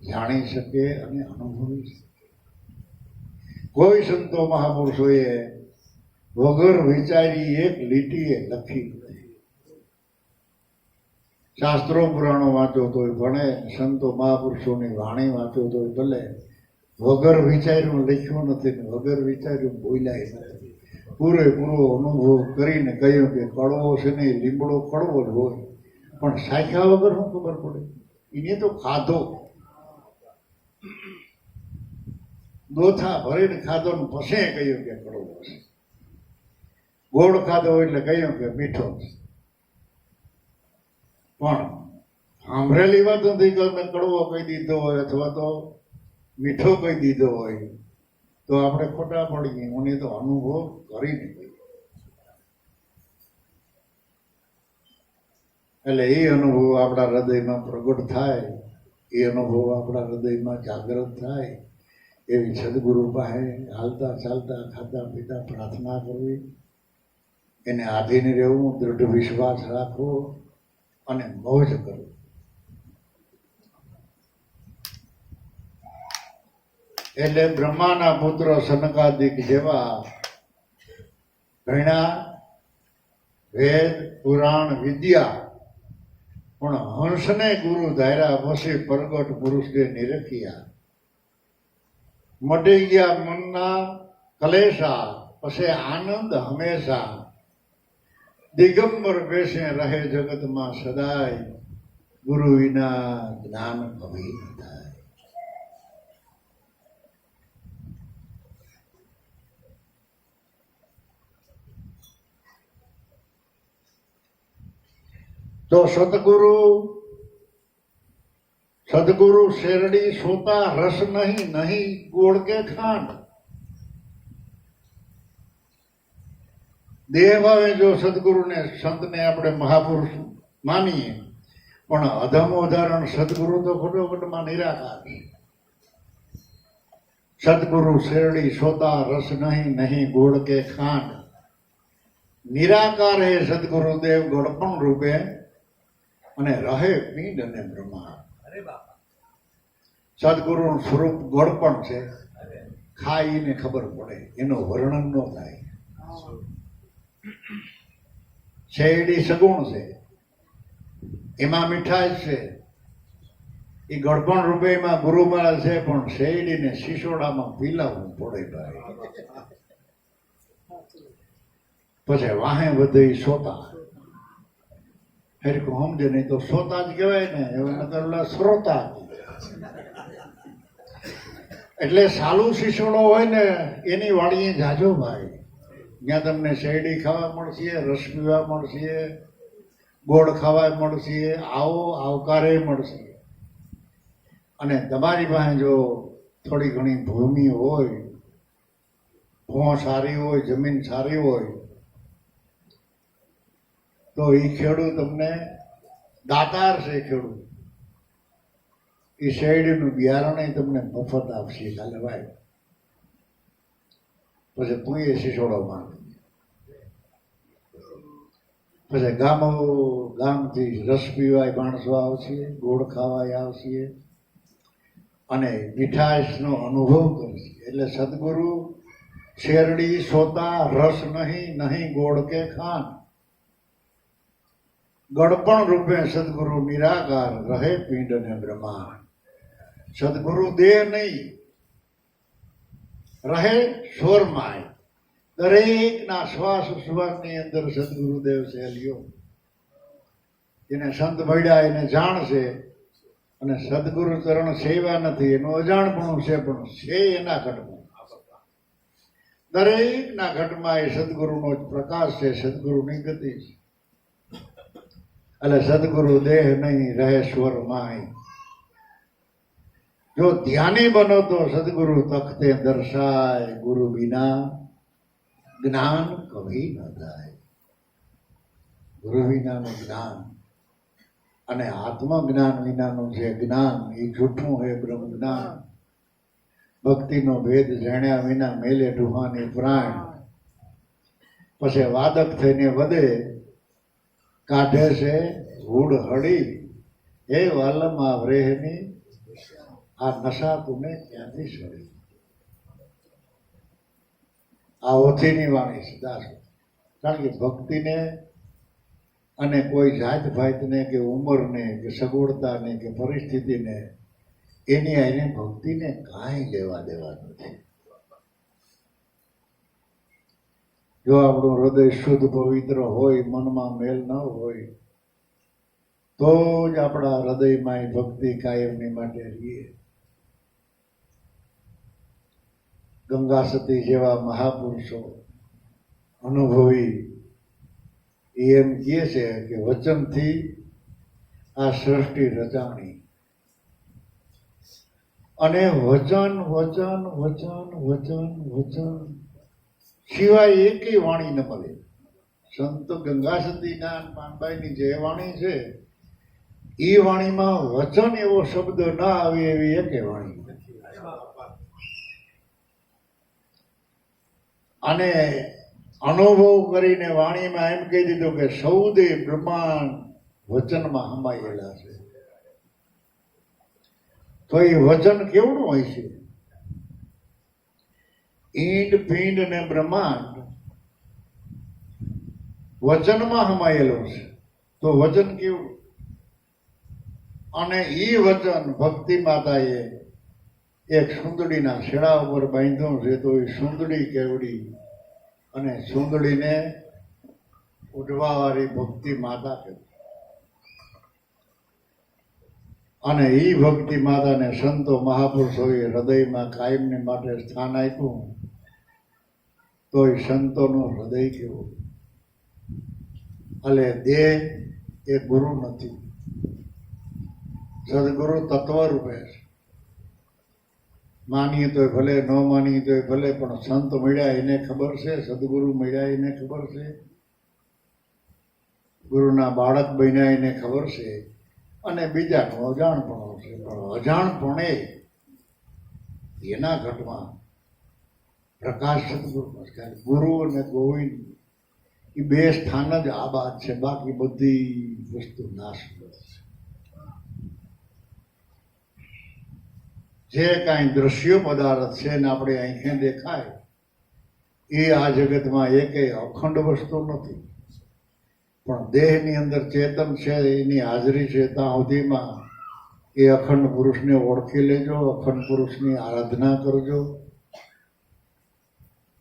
જાણી શકે અને અનુભવી શકે. કોઈ સંતો મહાપુરુષોએ વગર વિચારી એક લીટીએ લખી નથી. શાસ્ત્રો પુરાણો વાંચો તોય ભણે, સંતો મહાપુરુષોની વાણી વાંચો તોય ભલે, વગર વિચાર્યું લખ્યું નથી ને વગર વિચાર્યું બોલ્યા નથી. પૂરેપૂરો અનુભવ કરીને કહ્યું કે કડવો છે ને લીમડો કડવો જ હોય, પણ સાખ્યા વગર શું ખબર પડે? એને તો ખાધો, દોથા ભરીને ખાધો ને પછી કહ્યું કે કડવો છે. ગોળ ખાધો એટલે કહ્યું કે મીઠો છે. પણ સાંભળેલી વાતોથી કોઈને કડવો કહી દીધો હોય અથવા તો મીઠો કહી દીધો હોય તો આપણે ખોટા પડીએ. મને તો અનુભવ કરી દીધો. એટલે એ અનુભવ આપણા હૃદયમાં પ્રગટ થાય, એ અનુભવ આપણા હૃદયમાં જાગૃત થાય એવી સદગુરુ પાસે હાલતા ચાલતા ખાતા પીતા પ્રાર્થના કરવી, એને આધીન રહેવું, દૃઢ વિશ્વાસ રાખવો અને મોજ કરવું. એટલે બ્રહ્માના પુત્ર સનકાદિક જેવા ઘણા વેદ પુરાણ વિદ્યા પણ હંસને ગુરુ ધાર્યા પછી પ્રગટ પુરુષને નિરખ્યા. મટી ગયા મનના કલેશા પછી આનંદ હંમેશા. દિગંબર બેસે રહે જગતમાં સદાય, ગુરુ વિના જ્ઞાન કભી ન થાય. તો સદગુરુ શેરડી સોતા રસ નહીં, નહીં ગોળ કે ખાંડ. દેહ ભાવે જો સદગુરુને સંતને આપણે મહાપુરુષ માનીએ, પણ અધમ ઉદાહરણ સદગુરુ તો ખોટોખોટમાં નિરાકાર છે. સદગુરુ શેરડી સોતા રસ નહીં, નહીં ગોળ કે ખાંડ. નિરાકાર હે સદગુરુદેવ ગળપણ રૂપે અને રહે પિંડ અને બ્રહ્માંડ. સદગુરુનું સ્વરૂપ ગળપણ છે, ખાઈને ખબર પડે, એનું વર્ણન ન થાય. શેરડી સગુણ છે, એમાં મીઠાશ છે, એ ગળપણ રૂપે એમાં ગુરુમાળા છે, પણ શેરડીને શિશોડામાં પીલાવવું પડે ભાઈ. પછી વાહે વધે સોતા. હરખું સમજે નહીં તો સોતા જ કહેવાય ને, એવા નકર શ્રોતા. એટલે સાલું શિશોડો હોય ને એની વાડીએ જાજો ભાઈ. ત્યાં તમને શેરડી ખાવા મળશે, રસ પીવા મળશે, ગોળ ખાવા મળશે, આવો આવકારે મળશે. અને તમારી પાસે જો થોડી ઘણી ભૂમિ હોય, ભોં સારી હોય, જમીન સારી હોય, તો એ ખેડૂત તમને દાતાર છે. ખેડૂત એ શેરડીનું બિયારણ તમને મફત આપશે, કાલે ભાઈ. પછી પૂએ શિશોડો માંગે. પછી ગામથી રસ પીવાય માણસો આવશે, ગોળ ખાવાય આવશે અને મીઠાશનો અનુભવ કરશે. એટલે સદગુરુ શેરડી સોતા રસ નહીં, નહીં ગોળ કે ખાંડ. ગળપણ રૂપે સદગુરુ નિરાકાર રહે પિંડ અને બ્રહ્માંડ. સદગુરુ દેહ નહીં, રહે સ્વરમાય. દરેકના શ્વાસ ઉશ્વાસની અંદર સદગુરુદેવ સહેલીઓ. એને સંત મળ્યા એને જાણશે, અને સદગુરુ ચરણ સેવા નથી એનું અજાણપણું છે, પણ છે એના ઘટમાં. દરેકના ઘટમાં એ સદગુરુનો જ પ્રકાશ છે, સદગુરુની ગતિ છે. એટલે સદગુરુ દેહ નહીં, રહે સ્વરમાય. જો ધ્યાની બનો તો સદગુરુ તખતે દર્શાય, ગુરુ વિના જ્ઞાન કભી ન થાય. ગુરુ વિનાનું જ્ઞાન અને આત્મજ્ઞાન વિનાનું જે જ્ઞાન એ જૂઠું હે બ્રહ્મ જ્ઞાન. ભક્તિનો ભેદ જાણ્યા વિના મેલે ડુહાની પ્રાણ. પછી વાદક થઈને વધે, કાઢે છે હૂડ હળી. હે વાલમ આ વ્રેહની, આ નશા તુને ક્યાંથી સળી. આ ઓથીની વાણી સદા છે. કારણ કે ભક્તિને અને કોઈ જાત ભાતને કે ઉંમરને કે સગવડતાને કે પરિસ્થિતિને એની આઈને ભક્તિને કાંઈ લેવા દેવા નથી. જો આપણું હૃદય શુદ્ધ પવિત્ર હોય, મનમાં મેલ ન હોય, તો જ આપણા હૃદયમાં એ ભક્તિ કાયમની માટે રહીએ. ગંગા સતી જેવા મહાપુરુષો અનુભવી એમ કહે છે કે વચનથી આ સૃષ્ટિ રચાણી. અને વચન વચન વચન વચન વચન સિવાય એકેય વાણી ન મળે. સંત ગંગા સતીના પાનબાઈની જે વાણી છે એ વાણીમાં વચન એવો શબ્દ ના આવે એવી એકે વાણી નથી. અને અનુભવ કરીને વાણીમાં એમ કહી દીધું કે સૌદે બ્રહ્માંડ વચનમાં હમાયેલા છે. તો એ વચન કેવડું હોય છે? ઈંડ પિંડ ને બ્રહ્માંડ વચનમાં હમાયેલો છે. તો વચન કેવું? અને ઈ વચન ભક્તિ માતાએ એક સુંદડીના શેડા ઉપર બાંધ્યું છે. તો એ સુંદડી કેવડી અને સુંદડીને ઉઠવાવાળી ભક્તિ માતા કહેવાય. અને ઈ ભક્તિ માતાને સંતો મહાપુરુષોએ હૃદયમાં કાયમને માટે સ્થાન આપ્યું. તો એ સંતોનું હૃદય કેવું? એટલે દેહ એ ગુરુ નથી, સદગુરુ તત્વ રૂપે છે. માનીએ તોય ભલે, ન માનીએ તોય ભલે, પણ સંત મળ્યા એને ખબર છે, સદગુરુ મળ્યા એને ખબર છે, ગુરુના બાળક બન્યા એને ખબર છે. અને બીજાનું અજાણપણું છે. પણ અજાણપણે એના ઘટમાં પ્રકાશ સદગુરુ. ગુરુ અને ગોવિંદ એ બે સ્થાન જ આ બાદ છે. બાકી બધી વસ્તુ નાશ છે. જે કાંઈ દ્રશ્ય પદાર્થ છે ને આપણે આંખે દેખાય એ આ જગતમાં એકેય અખંડ વસ્તુ નથી. પણ દેહની અંદર ચેતન છે, એની હાજરી છે. ત્યાં સુધીમાં એ અખંડ પુરુષને ઓળખી લેજો, અખંડ પુરુષની આરાધના કરજો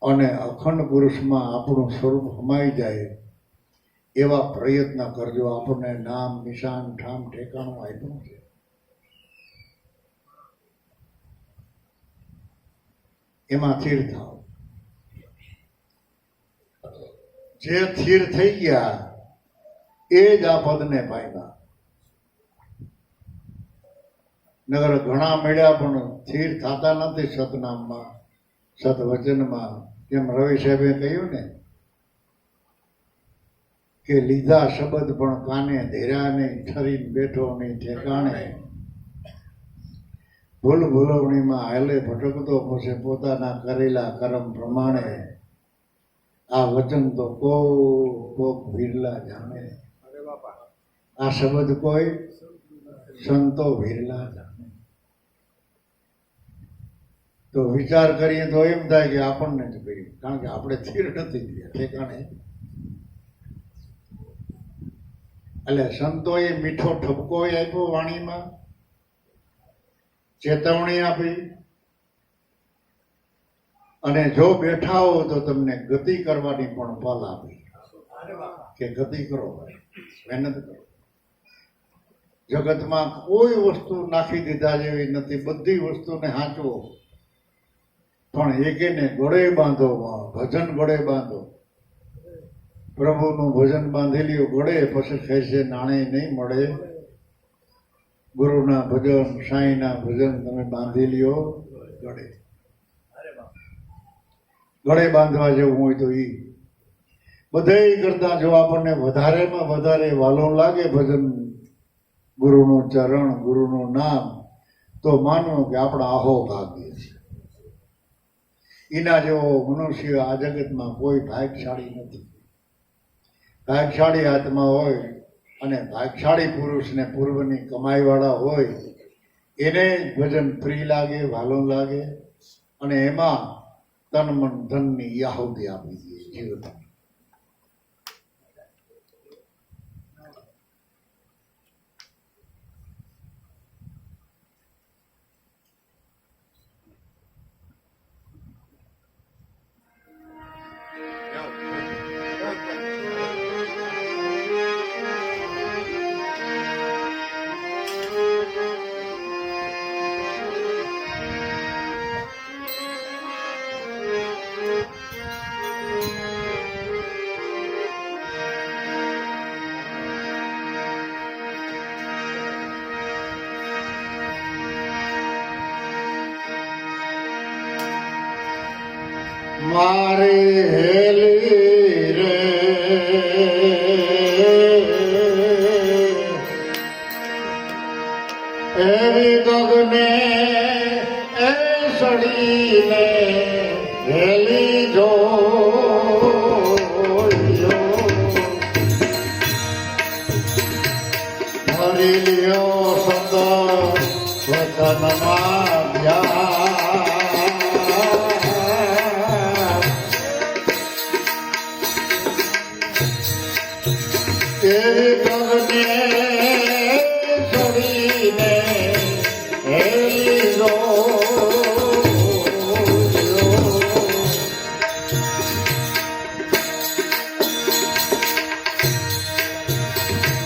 અને અખંડ પુરુષમાં આપણું સ્વરૂપ સમાઈ જાય એવા પ્રયત્ન કરજો. આપણને નામ નિશાન ઠામ ઠેકાણું આપ્યું છે. એમાં સ્થિર થાવ. જે સ્થિર થઈ ગયા એ જ આ પદને પામ્યા. નગર ઘણા મળ્યા પણ સ્થિર થતા નથી સતનામમાં, સતવચનમાં. જેમ રવિ સાહેબે કહ્યું ને કે લીધા શબ્દ પણ કાને ધેર્યા નહીં, ઠરીને બેઠો નહીં ઠેકાણે. ભૂલ ભૂલવણીમાં હાલે ભટકતો પછી પોતાના કરેલા કર્મ પ્રમાણે. આ વચન તો કોક વિરલા જાણે, આ શબ્દ કોઈ સંતો વિરલા જાણે. તો વિચાર કરીએ તો એમ થાય કે આપણને જ કહ્યું, કારણ કે આપણે સ્થિર નથી ગયા ઠેકાણે. એટલે સંતોએ મીઠો ઠપકો આપ્યો વાણીમાં, ચેતવણી આપી. અને જો બેઠા હો તો તમને ગતિ કરવાની પણ પલ આપી કે ગતિ કરો, મહેનત કરો. જગતમાં કોઈ વસ્તુ નાખી દીધા જેવી નથી. બધી વસ્તુને હાંચવો, પણ એકેને ગળે બાંધો, ભજન ગળે બાંધો. પ્રભુનું ભજન બાંધી લ્યો ગળે, પછી કહેશે નાણે નહીં મળે. ગુરુના ભજન, સાંઈના ભજન તમે બાંધી લ્યો ગળે. ગળે બાંધવા જેવું હોય તો એ બધે કરતા જો આપણને વધારેમાં વધારે વાલો લાગે ભજન, ગુરુનું ચરણ, ગુરુનું નામ, તો માનવું કે આપણા આહો ભાગ્ય છે. એના જેવો મનુષ્ય આ જગતમાં કોઈ ભાગ્યશાળી નથી. ભાગ્યશાળી આત્મા હોય અને ભાગ્યશાળી પુરુષને પૂર્વની કમાઈવાળા હોય એને ભજન પ્રિય લાગે, વાલો લાગે. અને એમાં તન મન ધનની આહુતિ આપી દે જીવન. મારી હેલી રે એવી ગગને એ સડીને હેલી જો હરી લ્યો સદ વતનમાં એવી ગગને સડીને હેલી જો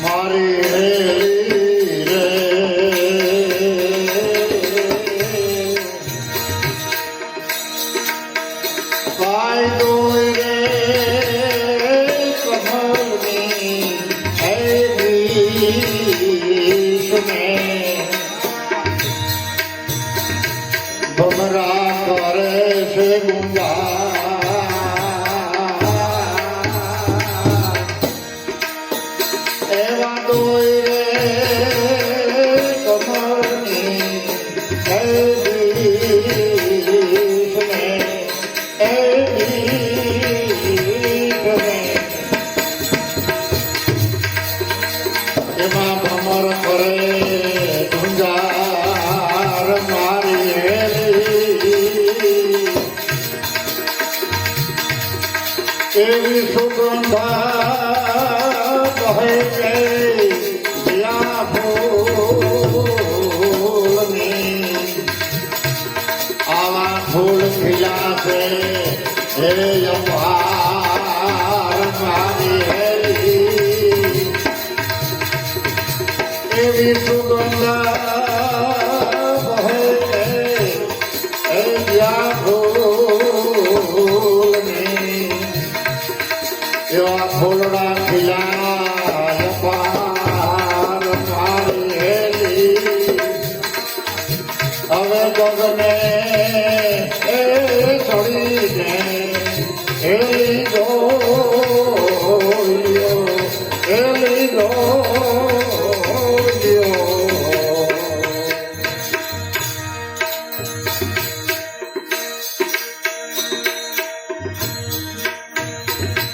મારી હેલી રે કાયદો રે કમલની ભમરા કરે છે ગુંગા એવા દોય રે કમળની એમાં ભમર કરે ગુંજાર મારી હેલી એવી સુગંધા કહે છે જ્યાં ફૂલની આવા ફૂલ ખીલાશે હે યમહાર મારી હેલી એવી સુગંધા કહે છે હે જ્યાં ફૂલની એવા ફૂલડા ખીલાય પાર મારી હેલી હવે ગગને એ ચડીને હેલી જોયો હેલી જોયો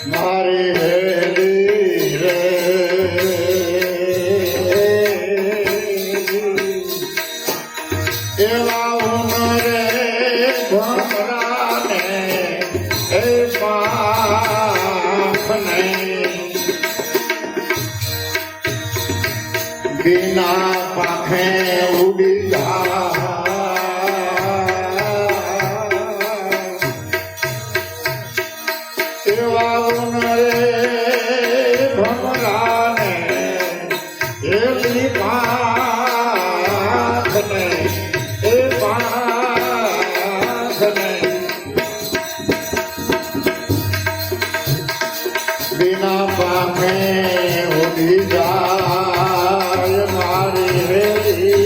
મારી હેલી રે એવા ઉમરે ભમરાને એ પાંખને बिना पाखे उड़ी भमराने बिना पाखे उड़ी जाय मारी हेली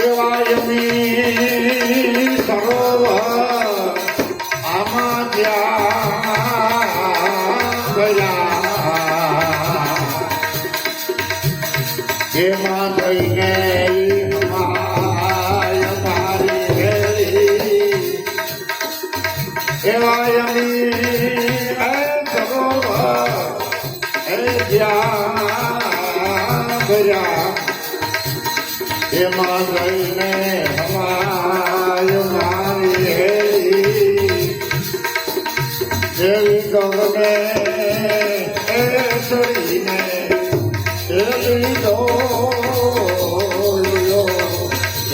एवायमी सरोवर आमा ગયા એમાં થઈને માય મારી હેલી એવાયમી સરોવર એ જ્યાં ગયા એમાં થઈને માય મારી હેલી એવી ગગને એ સડીને એવી ડોલ્યો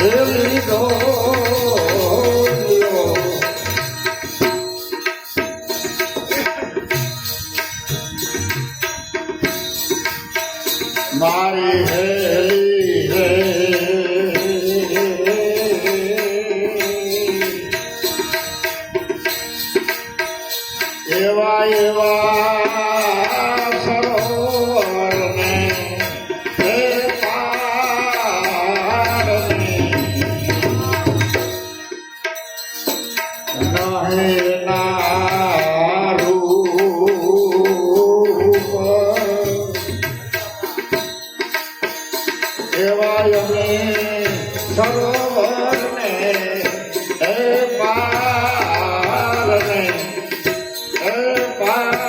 એવી ડોલ્યો મારી હેલી રે એવા એવા સરોવરને હે પારને યમી સરોવરને એ પારને એ પારને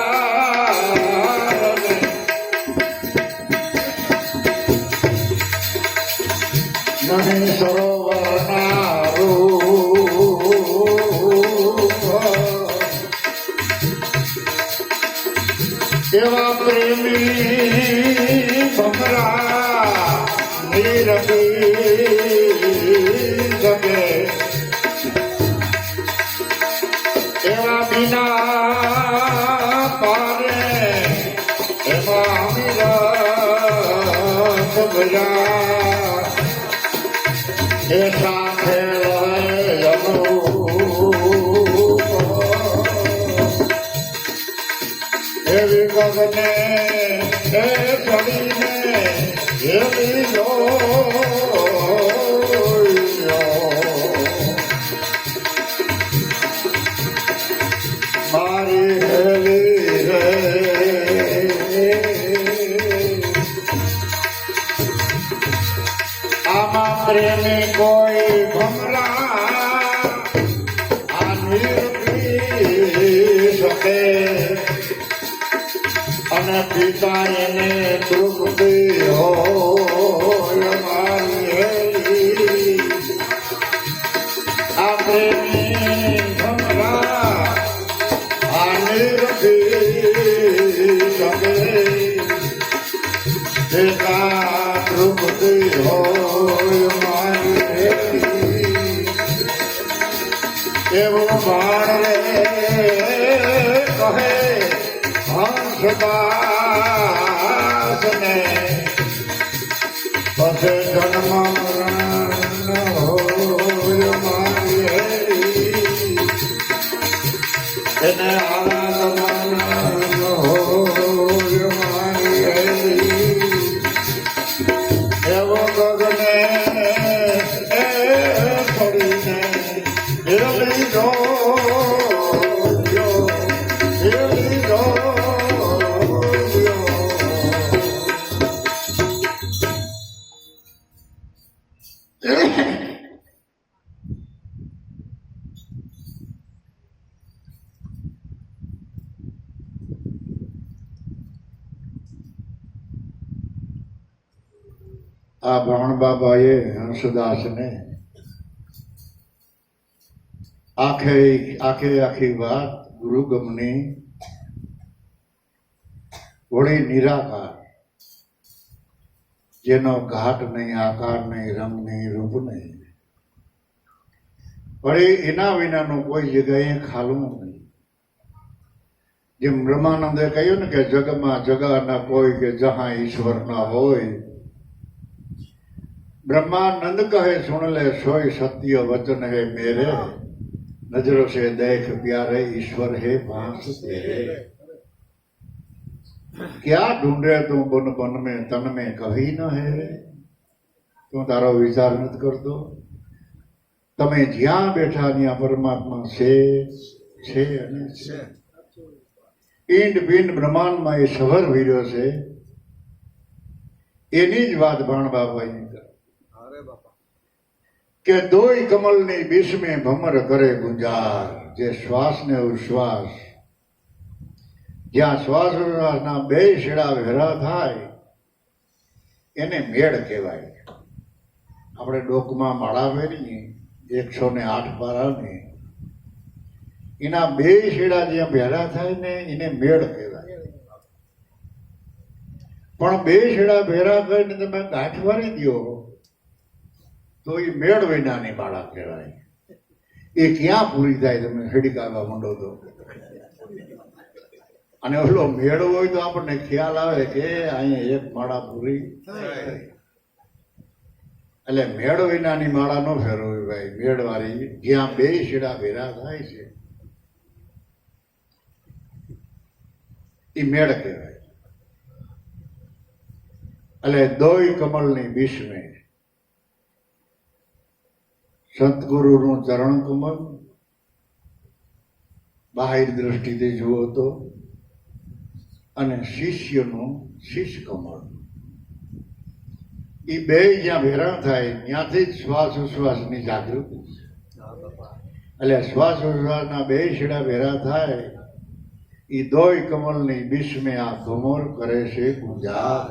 નહીં સરોવરના એવા પ્રેમી ભમરા નિરપી શકે એવા બીના પારે એવા અમીરત ભજા એ સાથે એવી ગગને એ ચડીને એવી મારી હેલી રે આમાં પ્રેમી કોઈ ભમરા આ નિર્પી શકે અને પિતા એને તૃપ્તિ હોય મારી આ પ્રેમી ભમરા આ નિર્ભી શકે પિતા તૃપ્તિ હોય મારી એવું બાળ કહે હંસદાસને પછી જન્મ મરણ હોય મારી એને આનંદ હોય મારી એવો ગગને એ છોડીને એવી જો એવી જો આ ભાણબાબાએ હંસદાસને આખી વાત ગુરુગમની વળી નિરાકાર જેનો ઘાટ નહીં આકાર નહીં રંગ નહીં રૂપ નહીં વળી એના વિનાનું કોઈ જગ્યાએ ખાલું નહીં જેમ બ્રહ્માનંદે કહ્યું ને કે જગમાં જગા ના કોઈ કે જહાં ઈશ્વર ના હોય ब्रह्मानंद कहे सुन ले सोई सत्य वचन है मेरे नजरों से देख प्यारे ईश्वर है पास तेरे क्या ढूंढे तू बन बन में तन में कहीं न है तू तारो विचार मत कर दो तमे ज्યાં બેઠા ત્યાં પરમાત્મા છે અને છે પિંડ પિંડ બ્રહ્માંડમાં એ સભર વીર્યો છે એની જ વાત ભાણ બાબાની કે દોય કમલની બીસમે ભમર કરે ગુંજાર જે શ્વાસ ને ઉશ્વાસ જ્યાં શ્વાસ ઉશ્વાસના બે છેડા ભેરા થાય એને મેળ કહેવાય આપણે ડોકમાં માળા પહેરીએ 108 પારાને એના બે છેડા જ્યાં ભેરા થાય ને એને મેળ કહેવાય પણ બે છેડા ભેરા કરીને તમે ગાંઠ વાળી દો તો એ મેળ વિનાની માળા કહેવાય એ ક્યાં પૂરી થાય તમે હેડી કાઢવા માંડો તો અને ઓલો મેળ હોય તો આપણને ખ્યાલ આવે કે અહીંયા એક માળા પૂરી એટલે મેળ વિનાની માળા ન ફેરવવી ભાઈ મેળ વાળી જ્યાં બે છેડા ભેરા થાય છે એ મેળ કહેવાય એટલે દોય કમલની બીસમે સદગુરુનું ચરણ કમળ બાહ્ય દ્રષ્ટિથી જુઓ તો અને શિષ્યનું શીશ કમળ એ બે જ્યાં ભેરા થાય ત્યાંથી જ શ્વાસ ઉશ્વાસની જાગૃતિ છે. એટલે શ્વાસ ઉશ્વાસના બે છેડા ભેરા થાય એ દોય કમલની બીસમે આ ભમર કરે છે ગુંજાર.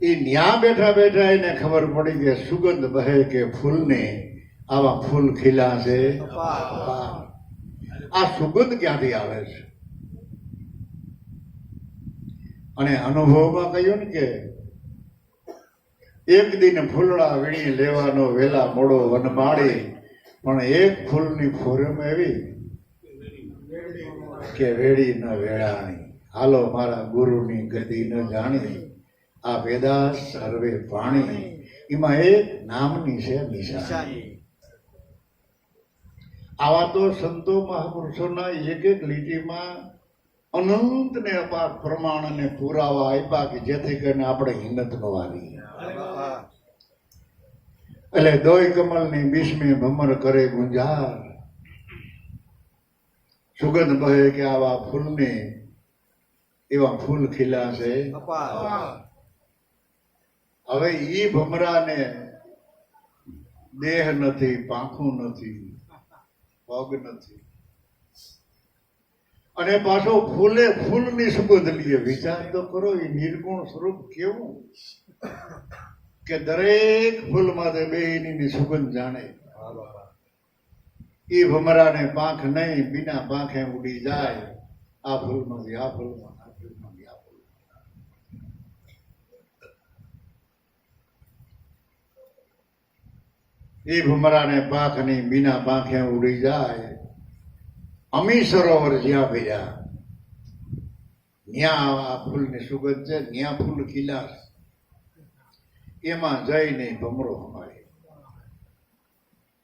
એ ન્યા બેઠા બેઠા એને ખબર પડી કે સુગંધ બહે કે ફૂલને આવા ફૂલ ખીલા છે. આ સુગંધ ક્યાંથી આવે છે? અને અનુભવમાં કહ્યું ને કે એક દિન ફૂલડા વીણી લેવાનો વેલા મોડો વનમાળી, પણ એક ફૂલની ફોરમ એવી કે વેડી ન વેળાણી. હાલો મારા ગુરુની ગતિ ન જાણી, આ વેદા સર્વે પાણી. એમાં એક નામની છે નિશાની. આવા તો સંતો મહાપુરુષોના એક એક લીટીમાં અનંત ને અપાર પ્રમાણ અને પુરાવા આપ્યા કે જેથી કરીને આપણે હિંમત ન આવી. એટલે દોય કમલની બીસમે ભમર કરે ગુંજાર, સુગંધ બહે કે આવા ફૂલને એવા ફૂલ ખીલા છે. હવે ઈ ભમરાને દેહ નથી, પાંખું નથી, પગ નથી, અને પાછો ફૂલે ફૂલની સુગંધ લીએ. વિચાર તો કરો એ નિર્ગુણ સ્વરૂપ કેવું કે દરેક ફૂલમાંથી બેયની સુગંધ જાણે. એ ભમરાને પાંખ નહીં, બીના પાંખે ઉડી જાય આ ફૂલમાંથી આ ફૂલમાં, આ ફૂલમાંથી આ ફૂલમાં. એ ભમરાને પાંખ નહીં, બીના પાંખે ઉડી જાય. અમી સરોવર જ્યાં ભર્યા ત્યાં આ ફૂલની સુગંધ છે, ત્યાં ફૂલ ખીલા છે. એમાં જઈને ભમરો હમાય,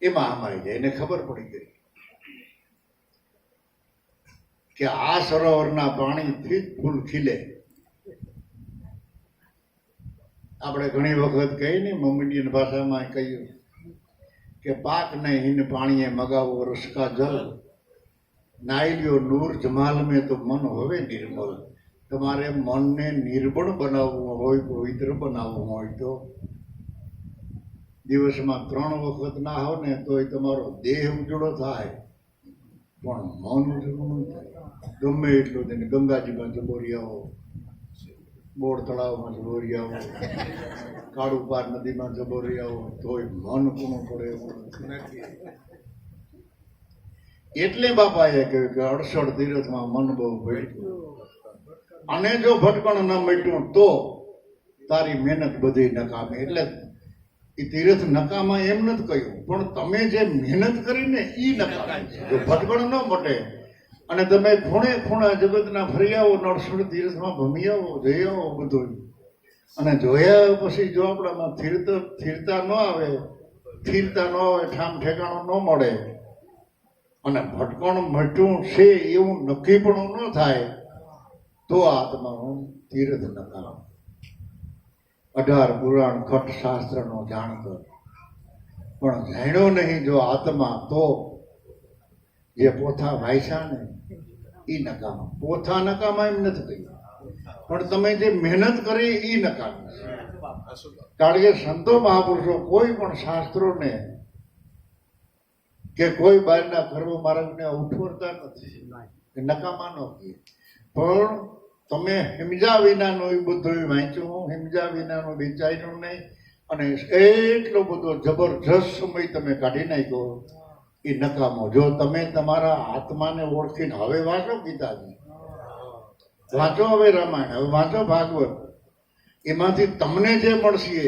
એમાં હમાઈ જાય. એને ખબર પડી ગઈ કે આ સરોવરના પાણીથી જ ફૂલ ખીલે. આપણે ઘણી વખત કહીએ ને મમ્મીની ભાષામાં કહ્યું કે પાક નહીં હિન પાણીએ મગાવો રસકા જલ, નાઈ લ્યો નૂર જમાલ મેં તો મન હવે નિર્મલ. તમારે મનને નિર્બળ બનાવવું હોય, પવિત્ર બનાવવું હોય તો દિવસમાં 3 વખત ના હો ને તોય તમારો દેહ ઉજળો થાય, પણ મન ઉજળું ન થાય. ગમે એટલું તેને ગંગાજીમાં જબોરી આવો, બોર તળાવમાં જબોરી આવો, કાળુપાર નદીમાં જબોરી આવો, તોય મન પૂર્ણ પડે એવું નથી. એટલે બાપાએ કહ્યું કે 68 તીરથમાં મન બહુ ભટક્યું, અને જો ભટકણ ન મટ્યું તો તારી મહેનત બધી નકામી. એટલે એ તીરથ નકામા એમ નથી કહ્યું, પણ તમે જે મહેનત કરીને એ નકામી છે. જો ભટકણ ન મટે અને તમે ખૂણે ખૂણા જગતના ફરી આવો, 68 તીરથમાં ભમી આવો, જઈ આવો બધું, અને જોયા પછી જો આપણામાં સ્થિરતા ન આવે, ઠામ ઠેકાણું ન મળે, અને ભટકણ મટ્યું છે એવું નક્કી પણ ન થાય, તો આત્માનું તીર્થ નકામ. 18 પુરાણ ખટ શાસ્ત્રનો જાણતો પણ જાણ્યો નહીં જો આત્મા, તો જે પોથા વાંચ્યા ને એ નકામા. પોથા નકામા એમ નથી કહ્યું, પણ તમે જે મહેનત કરી એ નકામી. કારણ કે સંતો મહાપુરુષો કોઈ પણ શાસ્ત્રોને કે કોઈ બહારના કર્મ માર્ગને ઉઠવતા નથી, નકામા ન કહે. પણ તમે હિમજા વિનાનું એ બધું વાંચ્યું, હિમજા વિનાનું વેચાયું નહીં, અને એટલો બધો જબરજસ્ત સમય તમે કાઢી નાખ્યો, એ નકામો. જો તમે તમારા આત્માને ઓળખીને હવે વાંચો ગીતાજી, વાંચો હવે રામાયણ, હવે વાંચો ભાગવત, એમાંથી તમને જે મળશે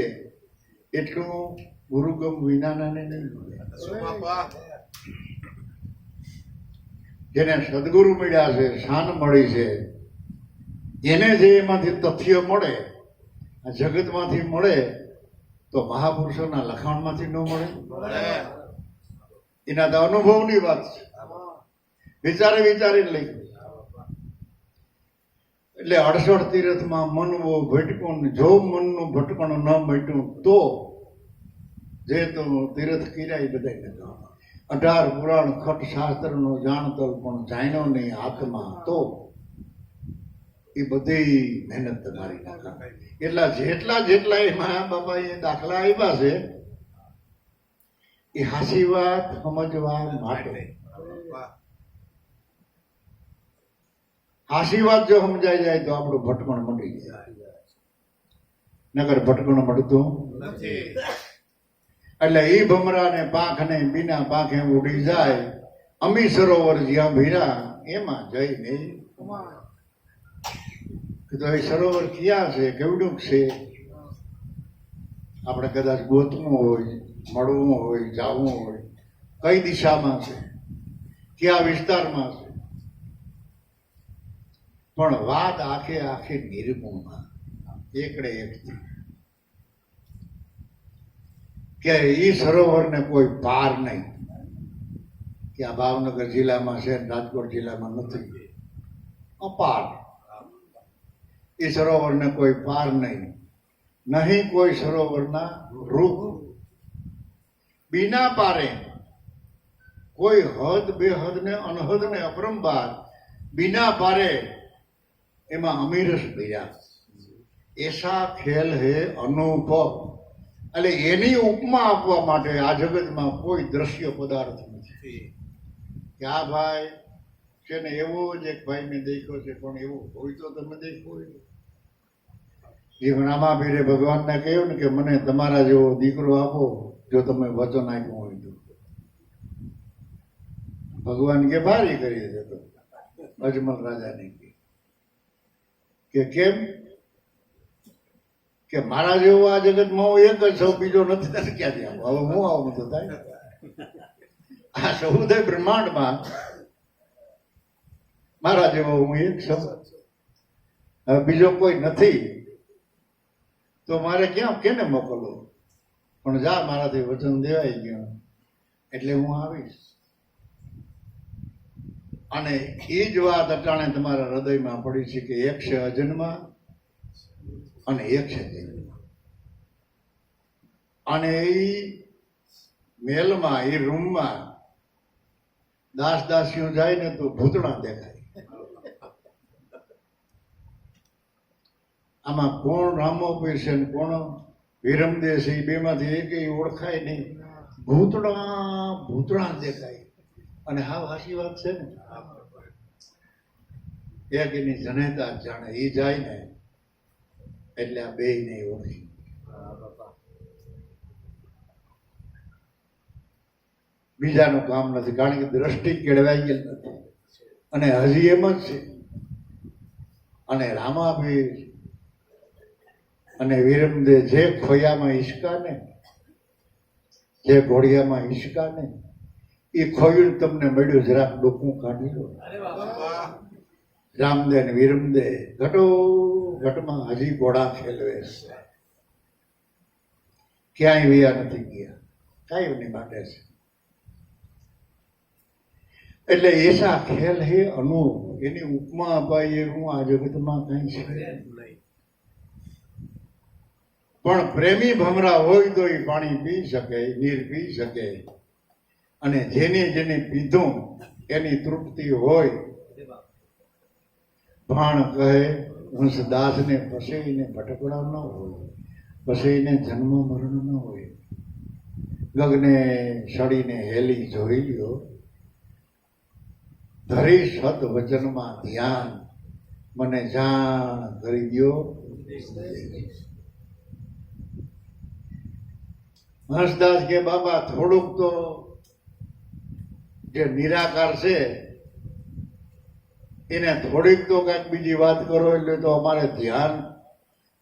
એટલું ગુરુગમ વિનાના ને નહીં મળે. જેને સદગુરુ મળ્યા છે, શાન મળી છે, એને જે એમાંથી તથ્ય મળે, આ જગતમાંથી મળે, તો મહાપુરુષોના લખાણમાંથી ન મળે. એના તો અનુભવની વાત છે, વિચારીને લખ્યું. એટલે 68 તીરથમાં મન બહુ ભટકું, જો મનનું ભટકણ ન મટ્યું તો જે તો તીરથ કિરાય બધા નકામા. 18 પુરાણ ખટ શાસ્ત્રનો જાણતો પણ જાણ્યો નહીં આત્મા, તો એ બધી મહેનત તમારી નાખા. એટલા જેટલા એ મા બાપા એ દાખલા આપ્યા છે એ હાસી વાત સમજવા માટે. હાસી વાત જો સમજાઈ જાય તો આપણું ભટકણ મટી જાય, નગર ભટકણ મળતું નથી. એટલે એ ભમરા ને પાંખ ને બીના પાંખે ઉડી જાય, અમી સરોવર જ્યાં ભીરા એમાં જઈ નહીં. તો એ સરોવર ક્યાં છે, કેવડું છે, આપણે કદાચ ગોતવું હોય, મળવું હોય, જવું હોય, કઈ દિશામાં છે, કયા વિસ્તારમાં છે. પણ વાત આખે નિર્ગુણમાં એકડે એકથી કે ઈ સરોવરને કોઈ પાર નહીં, કે આ ભાવનગર જિલ્લામાં છે, રાજકોટ જિલ્લામાં નથી, અપાર. એ સરોવરને કોઈ પાર નહીં, નહીં કોઈ સરોવરના રૂપ. બીના પારે કોઈ હદ બેહદ ને અનહદ ને અપરંપાર, બીના પારે એમાં અમીરસ ભૈયા. એસા ખેલ હે અનુભવ. એટલે એની ઉપમા આપવા માટે આ જગતમાં કોઈ દ્રશ્ય પદાર્થ નથી કે આ ભાઈ છે ને એવો જ એક ભાઈ મેં દેખ્યો છે, પણ એવું હોય તો તમે દેખો. એ રામાભીરે ભગવાનને કહ્યું ને કે મને તમારા જેવો દીકરો આપો જો તમે વચન આપ્યું હોય તો. ભગવાન કે ભારી કરી દેતો અજમલ રાજાને કે કેમ કે મારા જેવો આ જગતમાં હું એક જ છું, બીજો નથી. તને ક્યાંથી આવું? હવે હું આવું તો થાય. આ સૌદય બ્રહ્માંડમાં મારા જેવો હું એક છું, હવે બીજો કોઈ નથી. તો મારે ક્યાં કેને મોકલવો? પણ જા, મારાથી વચન દેવાઈ ગયું એટલે હું આવીશ. અને એ જ વાત અટાણે તમારા હૃદયમાં પડી છે કે એક છે અજન્મા અને એક છે જન્મા. અને એ મહેલમાં, એ રૂમમાં દાસ દાસીઓ જાય ને તો ભૂતળા દેખાય. આમાં કોણ રામોપીર છે ને કોણ વિરમદેવ છે, એ બેમાંથી એક ઓળખાય નહીં. ભૂતળા દેખાય. અને હા, હાસી વાત છે ને. એક એની જનેતા જાણે, એ જાય ને એટલે આ બે નહીં ઓળખી. બીજાનું કામ નથી, કારણ કે દ્રષ્ટિ કેળવાઈ ગયેલ નથી અને હજી એમ જ છે. અને રામાભીર અને વિરમદેવ જે ખોયામાં હિસકા ને, જે ઘોડિયામાં હિસકા ને, એ ખોયું તમને મળ્યું. જરાક ડોકું કાઢી લો. રામદેવ ને વિરમદેવ ઘટમાં હજી ઘોડા ખેલવે છે, ક્યાંય વયા નથી ગયા, કાંઈ માટે છે. એટલે એસા ખેલ હે અનુ. એની ઉપમા અપાઈએ હું આ જગતમાં કઈ છે નહીં. પણ પ્રેમી ભમરા હોય તો એ પાણી પી શકે, નીર પી શકે. અને જેને પીધું એની તૃપ્તિ હોય. ભાણ કહે હંસદાસને પસેઈને ભટકડા ન હોય, પસેઈને જન્મ મરણ ન હોય. ગગને સડીને હેલી જોઈ લ્યો, ધરી સદ વચનમાં ધ્યાન, મને જાણ કરી દ્યો. હંસદાસ કે બાબા થોડુંક તો જે નિરાકાર છે એને થોડીક તો કઈક બીજી વાત કરો, એટલે તો અમારે ધ્યાન.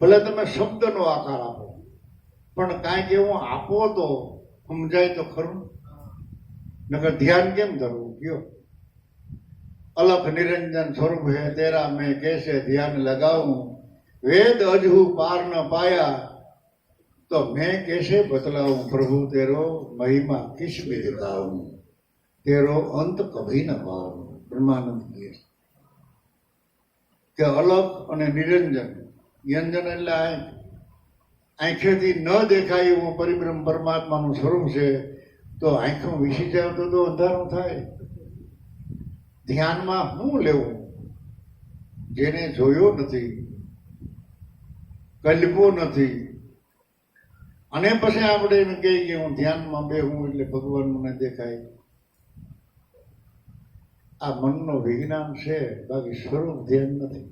ભલે તમે શબ્દનો આકાર આપો, પણ કાંઈક એવું આપો તો સમજાય તો ખરું. નકર ધ્યાન કેમ ધરવું કયો? અલખ નિરંજન સ્વરૂપ હે તેરા મેં कैसे ધ્યાન લગાવું, વેદ અજહુ પાર ન પાયા તો મેં कैसे बतलाऊं, प्रभु तेरो महिमा किस में दिखाऊं, तेरो अंत कभी न पाऊं. બ્રહ્માનંદ કહે કે અલખ અને નિરંજન, વ્યંજન એટલે આંખેથી ન દેખાય એવું પરિબ્રહ્મ પરમાત્માનું સ્વરૂપ છે. તો આંખો વિસી જાય તો અંધારું થાય. ધ્યાનમાં શું લેવું? જેને જોયો નથી, કલ્પ્યો નથી, અને પછી આપણે એમ કહીએ કે હું ધ્યાનમાં બેહું એટલે ભગવાન મને દેખાય. આ મનનો વિજ્ઞાન છે, બાકી સ્વરૂપ ધ્યાન નથી.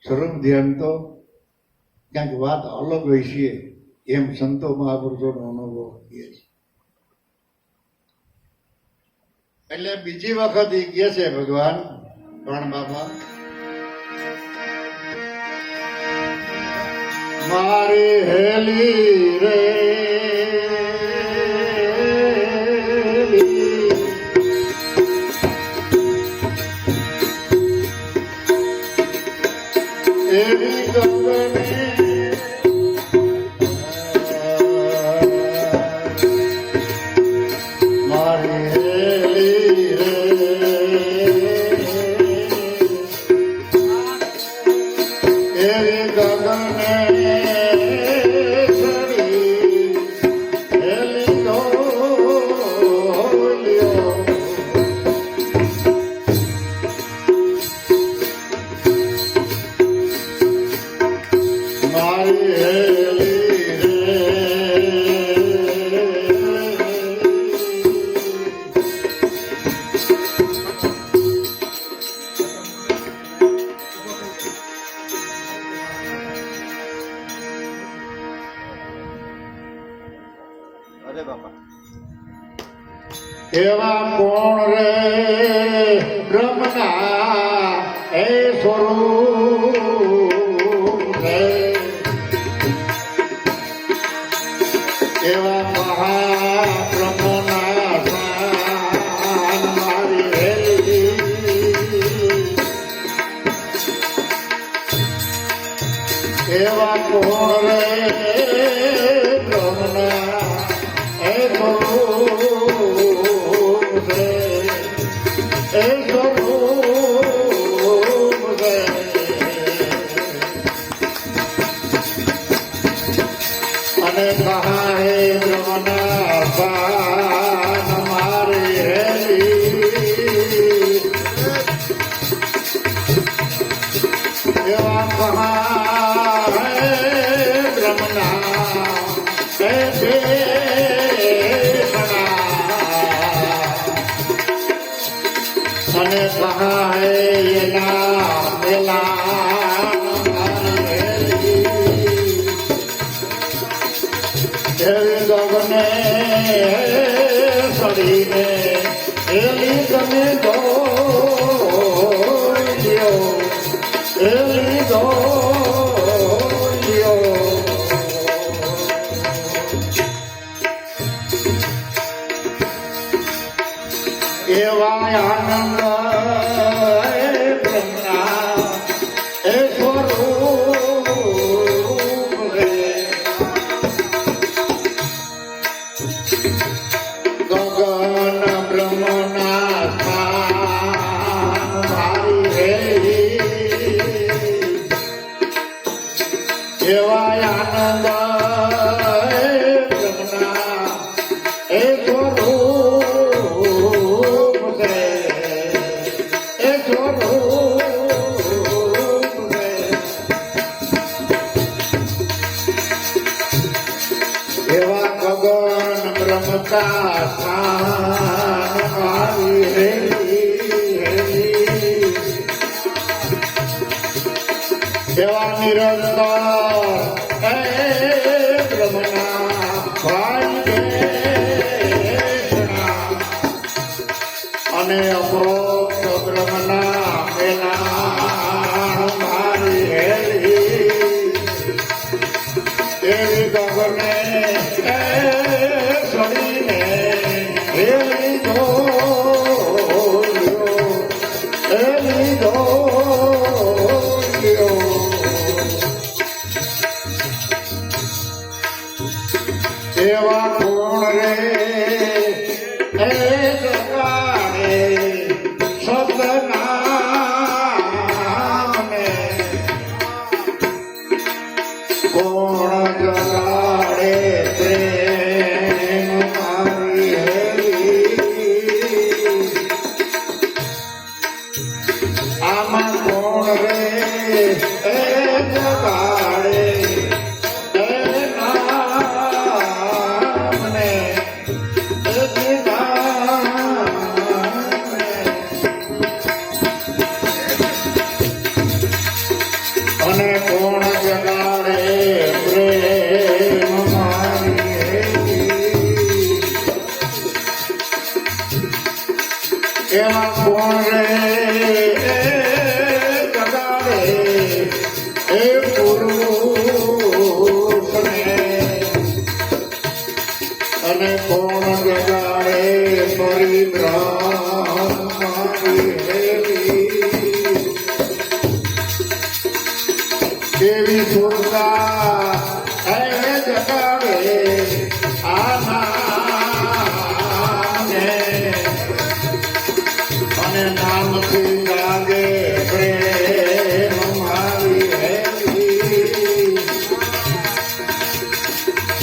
સ્વરૂપ ધ્યાન તો ક્યાંક વાત અલગ હોય છે, એમ સંતો મહાપુરુષોનો અનુભવ કહે છે. એટલે બીજી વખત એ કહે છે ભગવાન પ્રાણ બાપા, મારી હેલી રે એવી ગંગને મારી હેલી રે એવી ગગને એવા કોણ રે બ્રહ્મના એ સ્વરૂપ રે, એવા મહાબ્રહ્મના સ્થાન મારી હેલી, એવા કોણ રે બ્રહ્મના એ સ્વરૂપ અને કહા હે બ્રહ્મના સ્થાન મારી હેલી, એવા કહા હે બ્રહ્મના અને કહા હે એના મેલા ગગને સડીને એલી ગમે દો એલી દો એવા આનંદ બ્રહ્મના એ સ્વરૂપ રે, ગગન બ્રહ્મના સ્થાન મારી હેલી, એવા આનંદ બ્રહ્મના એ સ્વરૂપ રે, એ સ્વરૂપ રે, એવા ગગન બ્રહ્મતા સ્થાન મારી હેલી, એવા નિરંતર એ બ્રહ્મના ભાઈ અને અપરોક્ષ બ્રહ્મના મેલા મારી હેલી, એવી ગગને સડીને હેલી દોલ્યો, એવા કોણ રે એ જગાડે સદનામે, કોણ જગાડે પ્રેમ મારી હેલી, કોણ રે એ જગાડે એ નામને એ નામને અને કોણ જગાડે પ્રેમ મારી એમાં કોણ રે જગાડે એ પુરુષને અને કોણ જગાડે પરિભ્રમ દેવી સુરતા હે જગાડે આનાને અને નામથી જાગે પ્રેમ મારી હેલી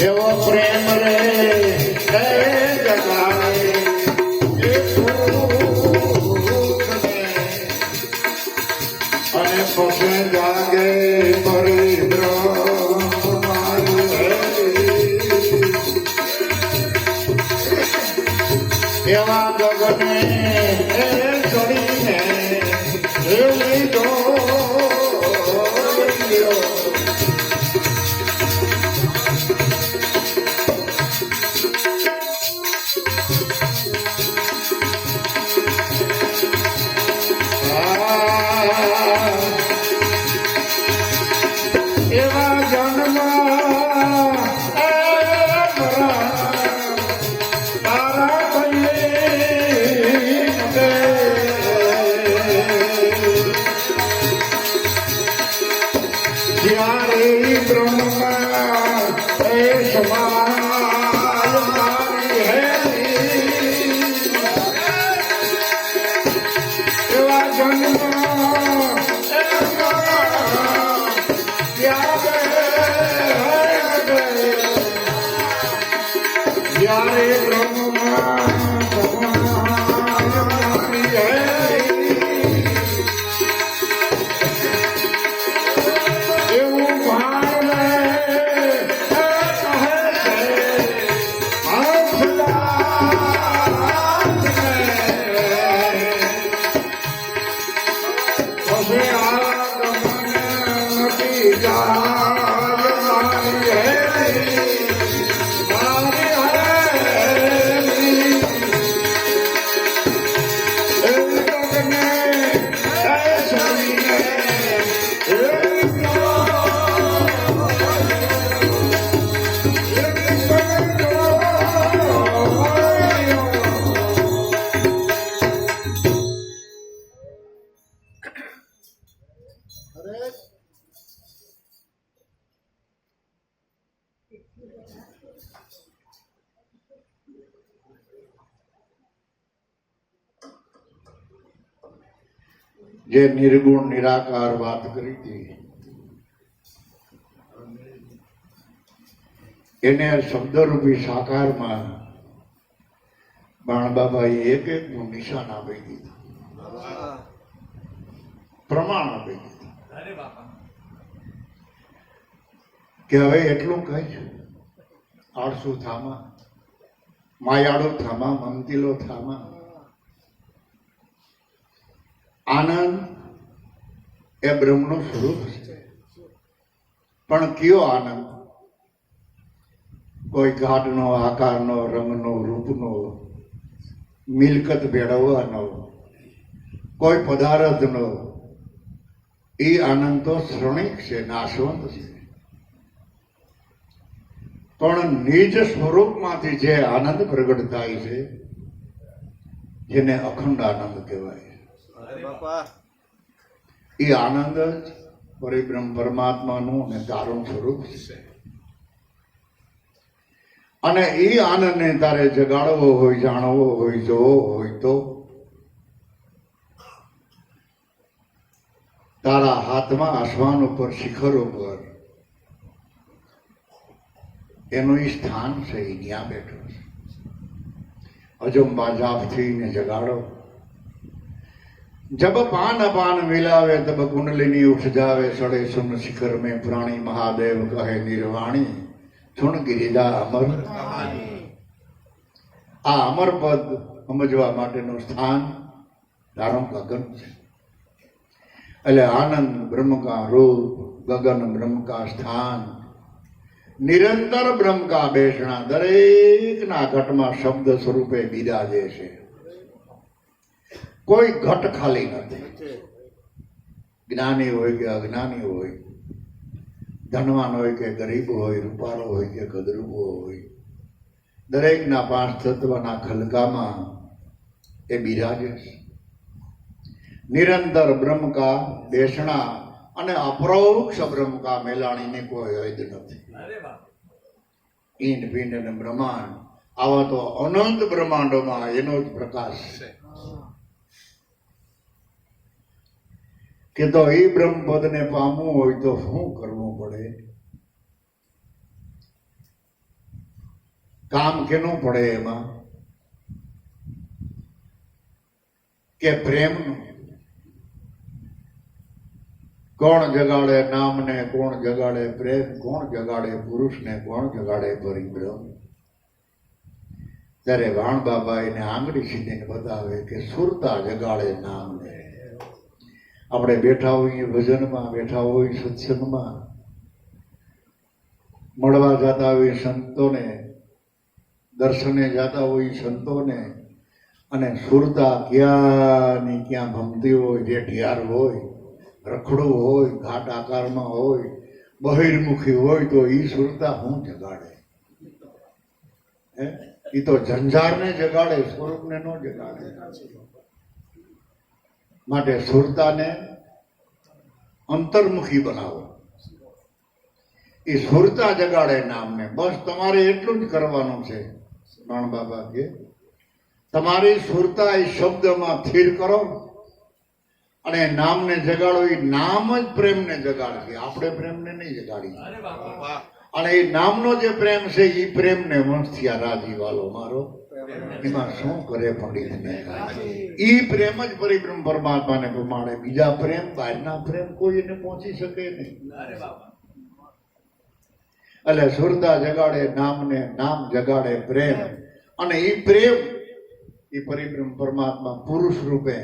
એવો પ્રેમ રે હે જગાડે એ પુરુષને અને પછી જાગે પરિભ્રમ મારી હેલી એવા ગગને ચડીને એ લીધો એવા જન્મ જ્યારે બ્રહ્મા એ સમાય મારી હેલી એવા જન્મ જ્યારે બ્રહ્મા સમાય મારી હેલી એવું ભાણે કહે નથી જાય મારી હેલી મારી હેલી એવું તને છોડીને જે નિર્ગુણ નિરાકાર વાત કરી હતી એને શબ્દરૂપી સાકારમાં બાણબાબાએ એક એકનું નિશાન આપી દીધું, પ્રમાણ આપી દીધું કે હવે એટલું કહીશ, આળસુ થામા, માયાળુ થામા, મમતીલો થામા. આનંદ એ બ્રહ્મનું સ્વરૂપ છે, પણ કયો આનંદ? કોઈ ઘાટનો, આકારનો, રંગનો, રૂપનો, મિલકત ભેળવવાનો, કોઈ પદાર્થનો. એ આનંદ તો ક્ષણિક છે, નાશવંત છે. પણ નિજ સ્વરૂપમાંથી જે આનંદ પ્રગટ થાય છે જેને અખંડ આનંદ કહેવાય. એ આનંદ જ પરિબ્રહ્મ પરમાત્માનું અને તારું સ્વરૂપ છે. અને એ આનંદને તારે જગાડવો હોય, જાણવો હોય, જોવો હોય તો તારા હાથમાં આસમાન ઉપર, શિખર ઉપર એનું સ્થાન છે, એ ત્યાં બેઠો છે. અજંબા જાપથી ને જગાડો, जब पान अपान मिलावे तब कुंडलिनी उठ जावे सड़े सुन शिखर में प्राणी महादेव कहे निर्वाणी सुन गिरिजा अमर आ अमर पद समझवा माटेનું સ્થાન તારું ગગન છે એટલે આનંદ બ્રહ્મ કા રૂપ ગગન બ્રહ્મ કા સ્થાન નિરંતર બ્રહ્મ કા બેસણા દરેકના ઘટમાં શબ્દ સ્વરૂપે બિરાજે છે કોઈ ઘટ ખાલી નથી જ્ઞાની હોય કે અજ્ઞાની હોય ધનવાન હોય કે ગરીબ હોય રૂપાળો હોય કે ગદરૂપો હોય દરેકના પાંચ તત્વના ખલકામાં એ બિરાજે છે નિરંતર બ્રહ્મ કા બેસણા અને અપરોક્ષ બ્રહ્મ કા મેલાણીને કોઈ હદ નથી ઈંડ પિંડ અને બ્રહ્માંડ આવા તો અનંત બ્રહ્માંડોમાં એનો જ પ્રકાશ છે કે તો એ બ્રહ્મ પદને પામવું હોય તો શું કરવું પડે કામ કેનું પડે એમાં કે પ્રેમનું કોણ જગાડે નામને કોણ જગાડે પ્રેમ કોણ જગાડે પુરુષને કોણ જગાડે પરિબ્રહ્મ ત્યારે વાણ બાબા એને આંગળી સીધીને બતાવે કે સુરતા જગાડે નામને આપણે બેઠા હોઈએ ભજનમાં બેઠા હોય સત્સંગમાં મળવા જતા હોય સંતોને દર્શને જતા હોય સંતોને અને સુરતા ક્યાંની ક્યાં ભમતી હોય જે ઢિયાર હોય રખડું હોય ઘાટ આકારમાં હોય બહિર્મુખી હોય તો એ સુરતા હું જગાડે એ તો ઝંઝારને જગાડે સ્વરૂપને ન જગાડે માટે સુરતાને અંતર્મુખી બનાવો એ સુરતા જગાડે નામને બસ તમારે એટલું જ કરવાનું છે રાણ બાબા કે તમારી સુરતા એ શબ્દમાં સ્થિર કરો અને નામને જગાડો એ નામ જ પ્રેમને જગાડશે આપણે પ્રેમને નહીં જગાડી અને એ નામનો જે પ્રેમ છે એ પ્રેમને વંશથી રાજી વાલો મારો એમાં શું કરે પંડિતને ઈ પ્રેમ જ પરિબ્રહ્મ પરમાત્માને પ્રમાણે બીજા પ્રેમ બહારના પ્રેમ કોઈ એને પહોંચી શકે નહીં એટલે સુરતા જગાડે નામને નામ જગાડે પ્રેમ અને ઈ પ્રેમ એ પરિબ્રહ્મ પરમાત્મા પુરુષ રૂપે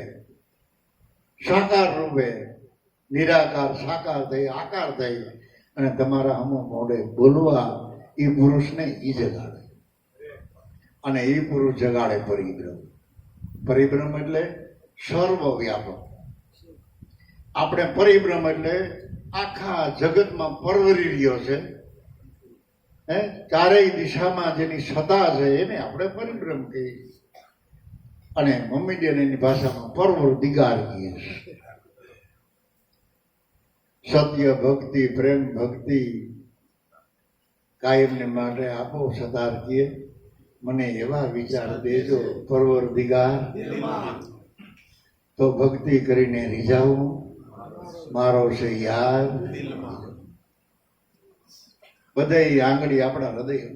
સાકાર રૂપે નિરાકાર સાકાર થઈ આકાર થઈ અને તમારા હમો મોઢે બોલવા એ પુરુષને ઈ જગાડે અને એ પુરુષ જગાડે પરિબ્રહ્મ પરિબ્રહ્મ એટલે સર્વવ્યાપક આપણે પરિબ્રહ્મ એટલે આખા જગતમાં પરવરી રહ્યો છે ચારેય દિશામાં જેની સત્તા છે એને આપણે પરિબ્રહ્મ કહીએ અને મમ્મીડિયનની ભાષામાં પરવરદિગાર કહીએ સત્ય ભક્તિ પ્રેમ ભક્તિ કાયમને માટે આપો સતાર કીએ મને એવા વિચાર દેજો પરવરદિગાર તો ભક્તિ કરીને રીઝાવું મારો છે યાદ બધે આંગળી આપણા હૃદય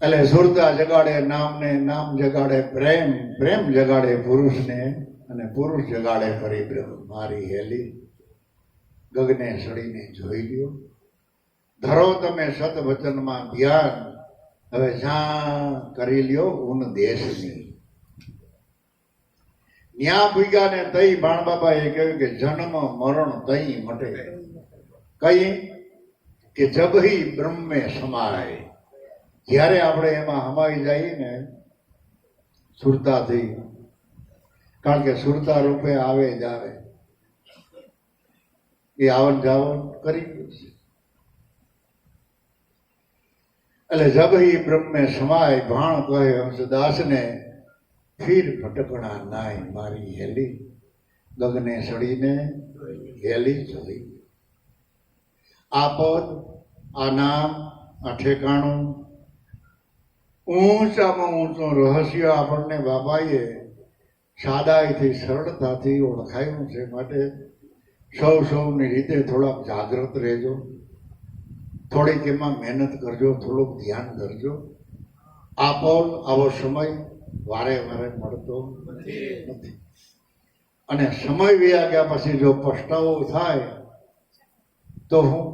એટલે સુરતા જગાડે નામને નામ જગાડે પ્રેમ પ્રેમ જગાડે પુરુષને અને પુરુષ જગાડે પરિબ્રહ્મ મારી હેલી ગગને સડીને જોઈ લ્યો ધરો તમે સત વચનમાં ધ્યાન હવે જ્યાં કરી લ્યો ઉન દેશની ન્યા ભૂગ્યા ને તઈ બાણ બાબા એ કહ્યું કે જન્મ મરણ તઈ મટે કઈ કે જબહી બ્રહ્મે સમાય જ્યારે આપણે એમાં હમાઈ જઈએ ને સુરતાથી કારણ કે સુરતા રૂપે આવે જ આવે એ આવન જાવન કરી ગયું છે એટલે જબહી બ્રહ્મે સમાય ભાણ કહે હંસદાસને ફીર ભટકણા નાય મારી હેલી ગગને સડીને હેલી જોઈ આ પદ આ નામ આ ઠેકાણું ઊંચામાં ઊંચું રહસ્ય આપણને બાબાએ સાદાઈથી સરળતાથી ઓળખાયું છે માટે સૌની રીતે થોડાક જાગૃત રહેજો થોડીક એમાં મહેનત કરજો થોડુંક ધ્યાન ધરજો આ પલ આવો સમય વારે વારે મળતો નથી. અને સમય વ્યા ગયા પછી જો પસ્તાવો થાય તો હું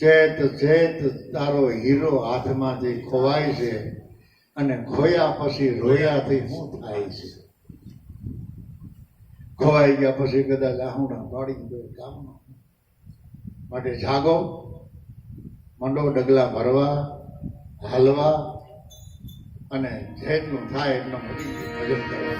ચેત ચેત તારો હીરો હાથમાંથી ખોવાય છે અને ખોયા પછી રોયાથી શું થાય છે. ખોવાઈ ગયા પછી કદાચ આહુણા પાડી દો કામનો. માટે જાગો, મંડો ડગલા ભરવા, હાલવા અને જેટલું થાય એટલું ભજન કરવા.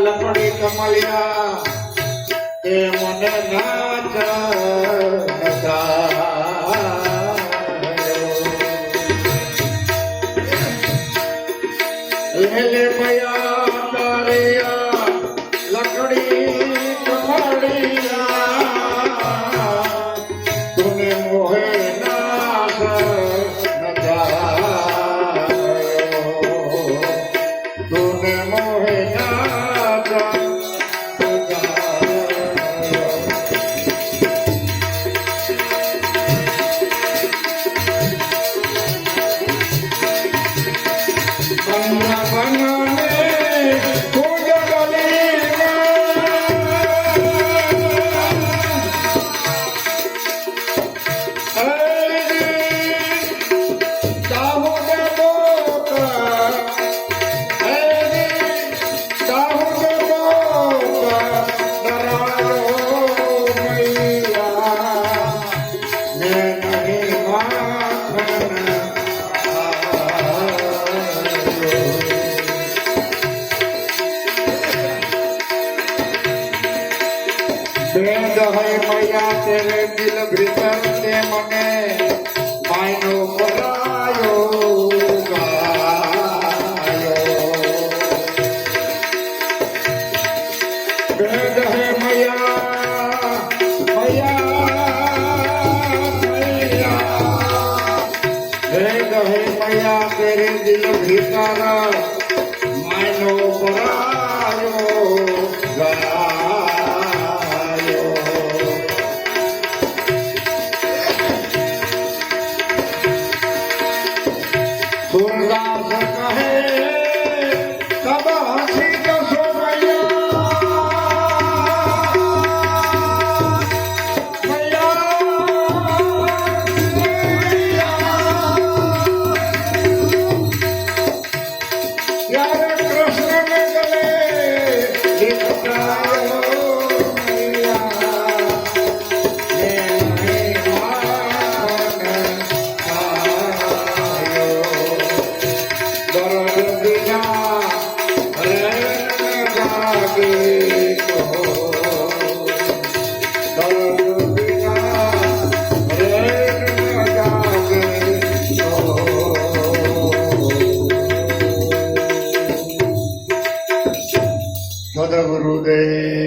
લકડી કમલિયા એ મને નાચ લેલે મયા તારિયા લકડી કમલિયા તુને મોહે નાચ તુને મોહે નાચ તેરે દિલ ભીતર તે મને માયનો પરાયો ગાયો વેદ હે મયા વેદ હે મયા તેરે દિલ ભીતર માયનો પરાયો ગાયો સુરદાસ કહે તબ હસી કસો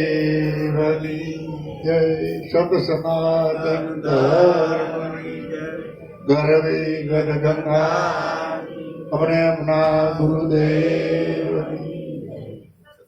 સદગુરુદેવની જય સત સનાતન ધર્મની જય ગરવી ગદ ગંગા અમને એમના ગુરુદેવની